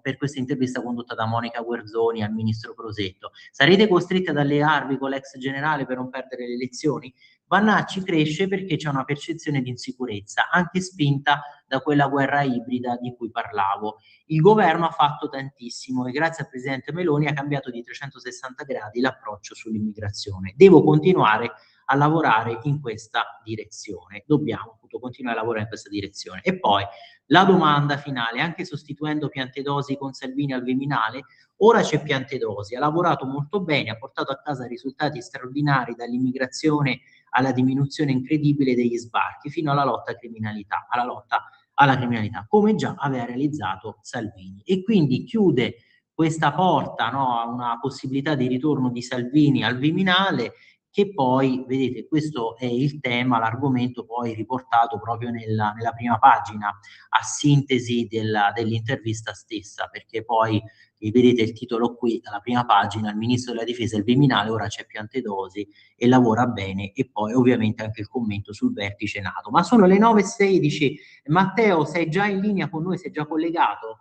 Speaker 3: per questa intervista condotta da Monica Guerzoni al ministro Crosetto: sarete costretti ad allearvi con l'ex generale per non perdere le elezioni? Vannacci cresce perché c'è una percezione di insicurezza, anche spinta da quella guerra ibrida di cui parlavo. Il governo ha fatto tantissimo e grazie al presidente Meloni ha cambiato di 360 gradi l'approccio sull'immigrazione. Devo continuare a lavorare in questa direzione. Dobbiamo appunto continuare a lavorare in questa direzione. E poi la domanda finale, anche sostituendo Piantedosi con Salvini al Viminale, ora c'è Piantedosi, ha lavorato molto bene, ha portato a casa risultati straordinari, dall'immigrazione alla diminuzione incredibile degli sbarchi fino alla lotta alla criminalità, come già aveva realizzato Salvini. E quindi chiude questa porta, no, a una possibilità di ritorno di Salvini al Viminale, che poi, vedete, questo è il tema, l'argomento poi riportato proprio nella prima pagina, a sintesi dell'intervista stessa, perché poi vedete il titolo qui, dalla prima pagina, il ministro della difesa, il Viminale, ora c'è Piantedosi e lavora bene, e poi ovviamente anche il commento sul vertice NATO. Ma sono le 9:16, Matteo, sei già in linea con noi, sei già collegato?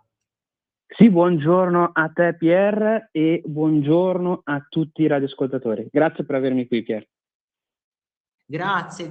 Speaker 11: Sì, buongiorno a te Pier e buongiorno a tutti i radioascoltatori. Grazie per avermi qui, Pier.
Speaker 3: Grazie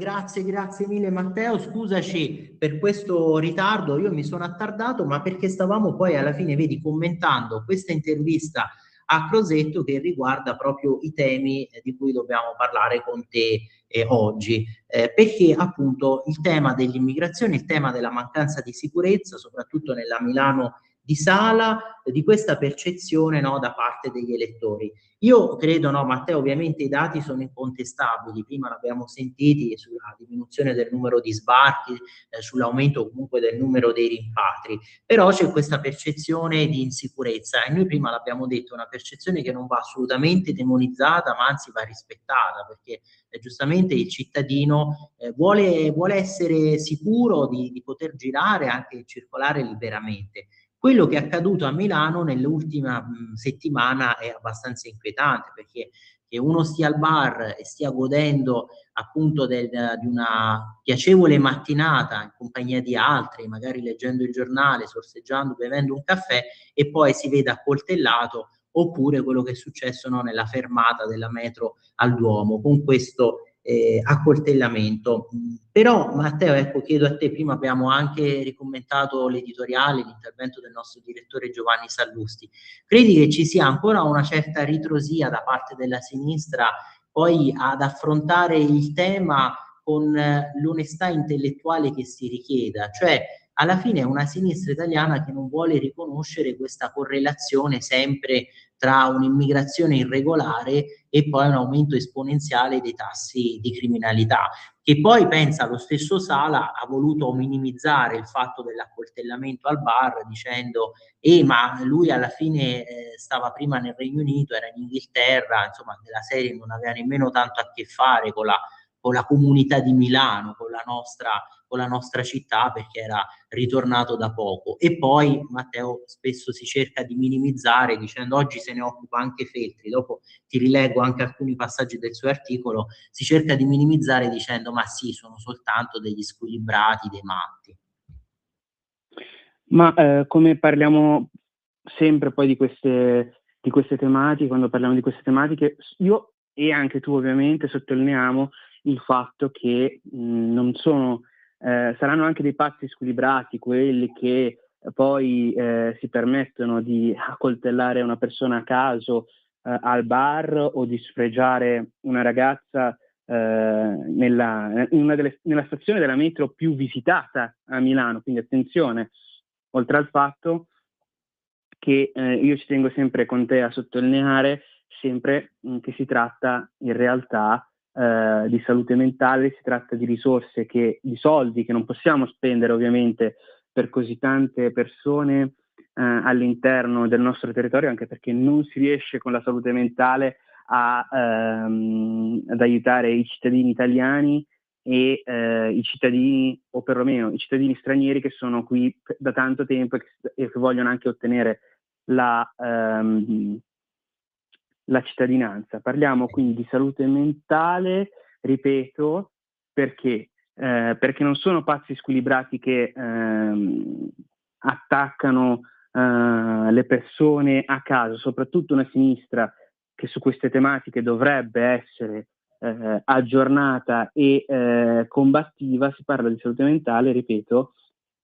Speaker 3: mille Matteo, scusaci per questo ritardo, io mi sono attardato, ma perché stavamo poi alla fine, vedi, commentando questa intervista a Crosetto che riguarda proprio i temi di cui dobbiamo parlare con te oggi, perché appunto il tema dell'immigrazione, il tema della mancanza di sicurezza, soprattutto nella Milano di Sala, di questa percezione, no, da parte degli elettori. Io credo, no, Matteo, ovviamente i dati sono incontestabili, prima l'abbiamo sentiti sulla diminuzione del numero di sbarchi, sull'aumento comunque del numero dei rimpatri, però c'è questa percezione di insicurezza, e noi prima l'abbiamo detto, una percezione che non va assolutamente demonizzata, ma anzi va rispettata, perché giustamente il cittadino vuole essere sicuro di poter girare, anche circolare liberamente. Quello che è accaduto a Milano nell'ultima settimana è abbastanza inquietante, perché che uno stia al bar e stia godendo appunto di una piacevole mattinata in compagnia di altri, magari leggendo il giornale, sorseggiando, bevendo un caffè, e poi si veda accoltellato, oppure quello che è successo, no, nella fermata della metro al Duomo, con questo accoltellamento. Però Matteo, ecco, chiedo a te, prima abbiamo anche ricommentato l'editoriale, l'intervento del nostro direttore Giovanni Sallusti, credi che ci sia ancora una certa ritrosia da parte della sinistra poi ad affrontare il tema con l'onestà intellettuale che si richieda? Cioè, alla fine è una sinistra italiana che non vuole riconoscere questa correlazione sempre tra un'immigrazione irregolare e poi un aumento esponenziale dei tassi di criminalità, che poi, pensa, lo stesso Sala ha voluto minimizzare il fatto dell'accoltellamento al bar dicendo ma lui alla fine stava prima nel Regno Unito, era in Inghilterra, insomma della serie non aveva nemmeno tanto a che fare con la comunità di Milano, con la nostra città perché era ritornato da poco. E poi, Matteo, spesso si cerca di minimizzare dicendo oggi se ne occupa anche Feltri, dopo ti rileggo anche alcuni passaggi del suo articolo, si cerca di minimizzare dicendo ma sì, sono soltanto degli squilibrati, dei matti.
Speaker 11: Ma come parliamo sempre poi di queste tematiche, quando parliamo di queste tematiche, io e anche tu ovviamente sottolineiamo il fatto che non sono, saranno anche dei pazzi squilibrati quelli che poi si permettono di accoltellare una persona a caso al bar o di sfregiare una ragazza nella stazione della metro più visitata a Milano. Quindi attenzione, oltre al fatto che io ci tengo sempre con te a sottolineare sempre che si tratta in realtà di salute mentale, si tratta di risorse, di soldi che non possiamo spendere ovviamente per così tante persone all'interno del nostro territorio, anche perché non si riesce con la salute mentale ad aiutare i cittadini italiani e i cittadini, o perlomeno i cittadini stranieri che sono qui da tanto tempo e che vogliono anche ottenere la cittadinanza. Parliamo quindi di salute mentale, ripeto, perché non sono pazzi squilibrati che attaccano le persone a caso, soprattutto una sinistra che su queste tematiche dovrebbe essere aggiornata e combattiva. Si parla di salute mentale, ripeto,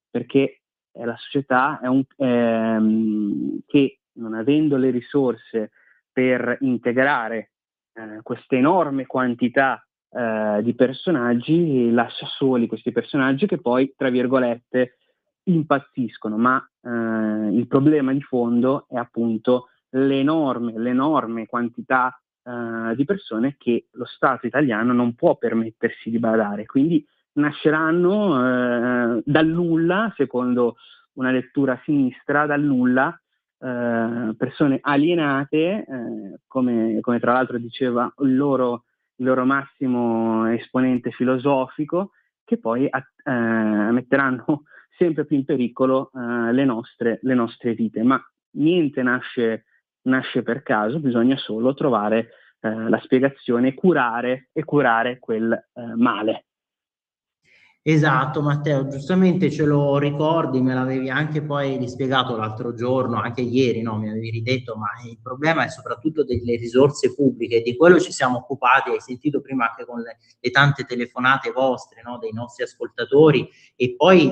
Speaker 11: perché la società che non avendo le risorse per integrare questa enorme quantità di personaggi, lascia soli questi personaggi che poi, tra virgolette, impazziscono, ma il problema di fondo è appunto l'enorme quantità di persone che lo Stato italiano non può permettersi di badare. Quindi nasceranno dal nulla, secondo una lettura a sinistra, dal nulla, persone alienate, come tra l'altro diceva il loro massimo esponente filosofico, che poi metteranno sempre più in pericolo le nostre vite. Ma niente nasce per caso, bisogna solo trovare la spiegazione, curare quel male.
Speaker 3: Esatto, Matteo, giustamente ce lo ricordi, me l'avevi anche poi rispiegato l'altro giorno, anche ieri, no? Mi avevi ridetto, ma il problema è soprattutto delle risorse pubbliche, di quello ci siamo occupati, hai sentito prima anche con le tante telefonate vostre, no? Dei nostri ascoltatori, e poi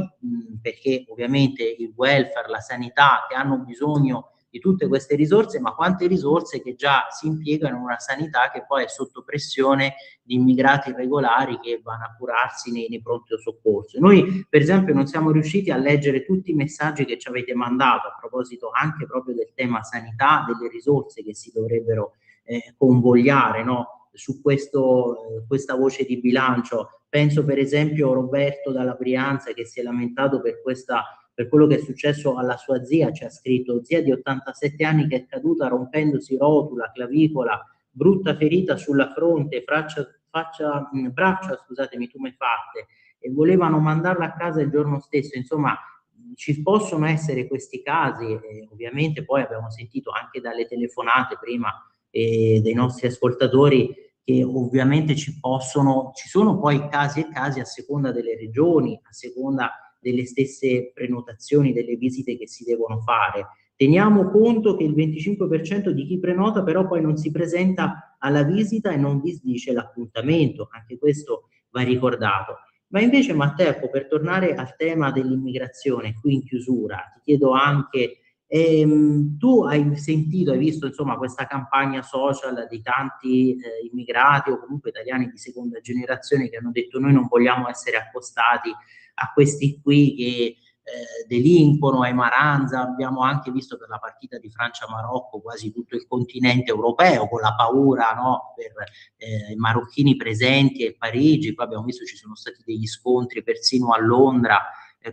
Speaker 3: perché ovviamente il welfare, la sanità, che hanno bisogno di tutte queste risorse, ma quante risorse che già si impiegano in una sanità che poi è sotto pressione di immigrati irregolari che vanno a curarsi nei pronti soccorso. Noi per esempio non siamo riusciti a leggere tutti i messaggi che ci avete mandato a proposito anche proprio del tema sanità, delle risorse che si dovrebbero convogliare, no? Su questa voce di bilancio. Penso per esempio a Roberto dalla Brianza che si è lamentato per quello che è successo alla sua zia, ci ha scritto: zia di 87 anni che è caduta rompendosi rotula, clavicola, brutta ferita sulla fronte, braccia, scusatemi, tumefatte, e volevano mandarla a casa il giorno stesso. Insomma, ci possono essere questi casi, e ovviamente poi abbiamo sentito anche dalle telefonate prima dei nostri ascoltatori che ovviamente ci sono poi casi e casi a seconda delle regioni, a seconda delle stesse prenotazioni, delle visite che si devono fare. Teniamo conto che il 25% di chi prenota però poi non si presenta alla visita e non disdice l'appuntamento, anche questo va ricordato. Ma invece Matteo, per tornare al tema dell'immigrazione qui in chiusura, ti chiedo anche, tu hai visto insomma questa campagna social di tanti immigrati o comunque italiani di seconda generazione che hanno detto noi non vogliamo essere accostati a questi qui che delinquono, ai Maranza. Abbiamo anche visto per la partita di Francia-Marocco quasi tutto il continente europeo con la paura, no, per i marocchini presenti a Parigi. Poi abbiamo visto ci sono stati degli scontri persino a Londra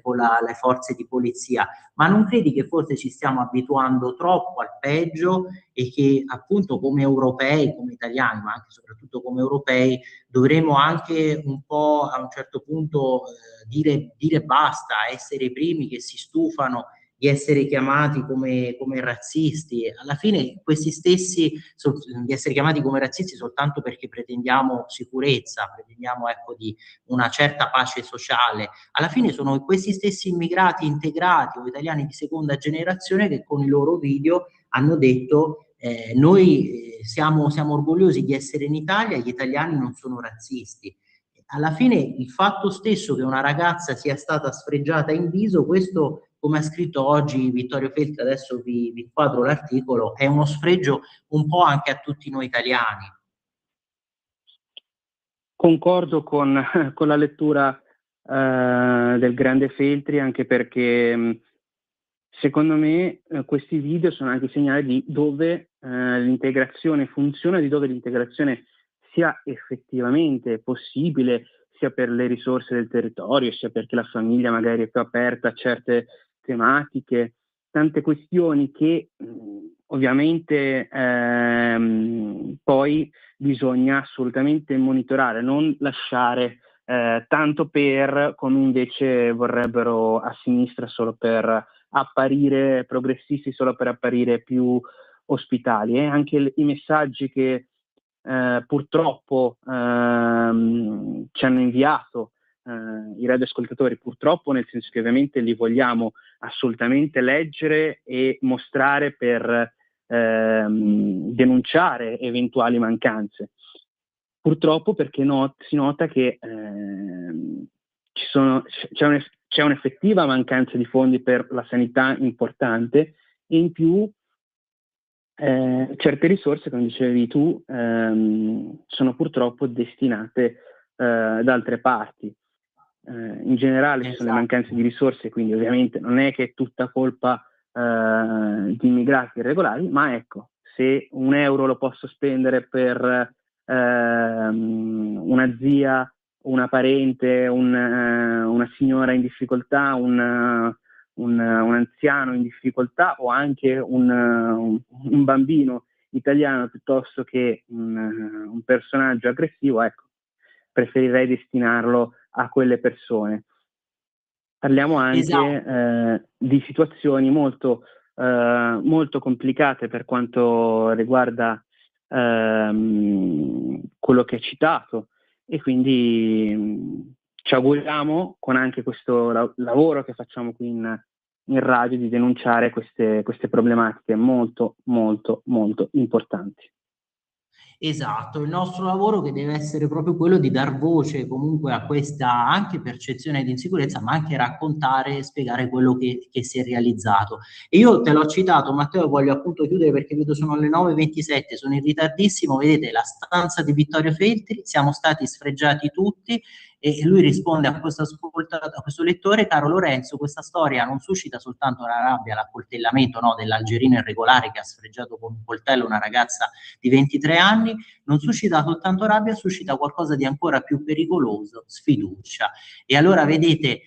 Speaker 3: con le forze di polizia, ma non credi che forse ci stiamo abituando troppo al peggio e che appunto come europei, come italiani, ma anche soprattutto come europei, dovremo anche un po' a un certo punto dire basta, essere i primi che si stufano di essere chiamati come razzisti. Alla fine questi stessi di essere chiamati come razzisti soltanto perché pretendiamo sicurezza, pretendiamo di una certa pace sociale. Alla fine sono questi stessi immigrati integrati o italiani di seconda generazione che con i loro video hanno detto noi siamo orgogliosi di essere in Italia, gli italiani non sono razzisti. Alla fine il fatto stesso che una ragazza sia stata sfregiata in viso, questo, come ha scritto oggi Vittorio Feltri, adesso vi inquadro l'articolo, è uno sfregio un po' anche a tutti noi italiani.
Speaker 11: Concordo con la lettura del grande Feltri, anche perché secondo me questi video sono anche segnali di dove l'integrazione funziona, di dove l'integrazione sia effettivamente possibile, sia per le risorse del territorio, sia perché la famiglia magari è più aperta a certe tematiche, tante questioni che ovviamente poi bisogna assolutamente monitorare, non lasciare tanto per, come invece vorrebbero a sinistra, solo per apparire progressisti, solo per apparire più ospitali. Anche i messaggi che purtroppo ci hanno inviato i radioascoltatori, purtroppo, nel senso che ovviamente li vogliamo assolutamente leggere e mostrare per denunciare eventuali mancanze. Purtroppo perché si nota che c'è un'effettiva mancanza di fondi per la sanità importante, e in più certe risorse, come dicevi tu, sono purtroppo destinate da altre parti. In generale ci sono le mancanze di risorse, quindi ovviamente non è che è tutta colpa di immigrati irregolari, ma ecco, se €1 lo posso spendere per una zia, una parente, una signora in difficoltà, un anziano in difficoltà, o anche un bambino italiano piuttosto che un personaggio aggressivo, ecco, preferirei destinarlo a quelle persone. Parliamo anche di situazioni molto complicate per quanto riguarda quello che hai citato, e quindi ci auguriamo, con anche questo lavoro che facciamo qui in radio, di denunciare queste problematiche molto molto molto importanti.
Speaker 3: Esatto, il nostro lavoro che deve essere proprio quello di dar voce comunque a questa anche percezione di insicurezza, ma anche raccontare e spiegare quello che si è realizzato. E io te l'ho citato, Matteo, voglio appunto chiudere perché vedo sono le 9:27, sono in ritardissimo, vedete la stanza di Vittorio Feltri, siamo stati sfregiati tutti, e lui risponde a questo lettore: caro Lorenzo, questa storia non suscita soltanto la rabbia, l'accoltellamento dell'algerino irregolare che ha sfregiato con un coltello una ragazza di 23 anni, non suscita soltanto rabbia, suscita qualcosa di ancora più pericoloso: sfiducia. E allora vedete,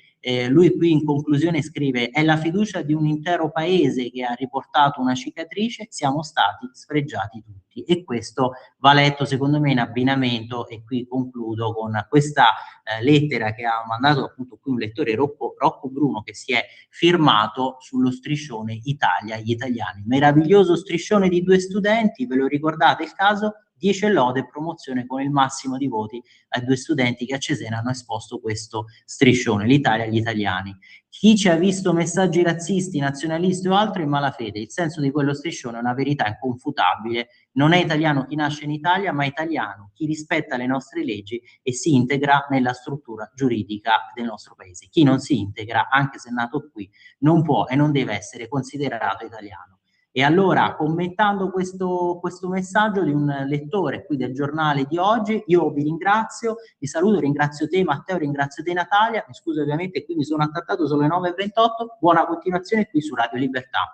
Speaker 3: lui qui in conclusione scrive: è la fiducia di un intero paese che ha riportato una cicatrice, siamo stati sfregiati tutti. E questo va letto secondo me in abbinamento, e qui concludo con questa lettera che ha mandato appunto qui un lettore, Rocco Bruno, che si è firmato sullo striscione Italia, gli italiani. Meraviglioso striscione di 2 studenti, ve lo ricordate il caso? 10 lode e promozione con il massimo di voti ai 2 studenti che a Cesena hanno esposto questo striscione, l'Italia, gli italiani. Chi ci ha visto messaggi razzisti, nazionalisti o altro in malafede. Il senso di quello striscione è una verità inconfutabile: non è italiano chi nasce in Italia, ma italiano chi rispetta le nostre leggi e si integra nella struttura giuridica del nostro paese. Chi non si integra, anche se è nato qui, non può e non deve essere considerato italiano. E allora, commentando questo messaggio di un lettore qui del giornale di oggi, io vi ringrazio, vi saluto, ringrazio te Matteo, ringrazio te Natalia, mi scuso ovviamente qui mi sono attardato, sono le 9:28, buona continuazione qui su Radio Libertà.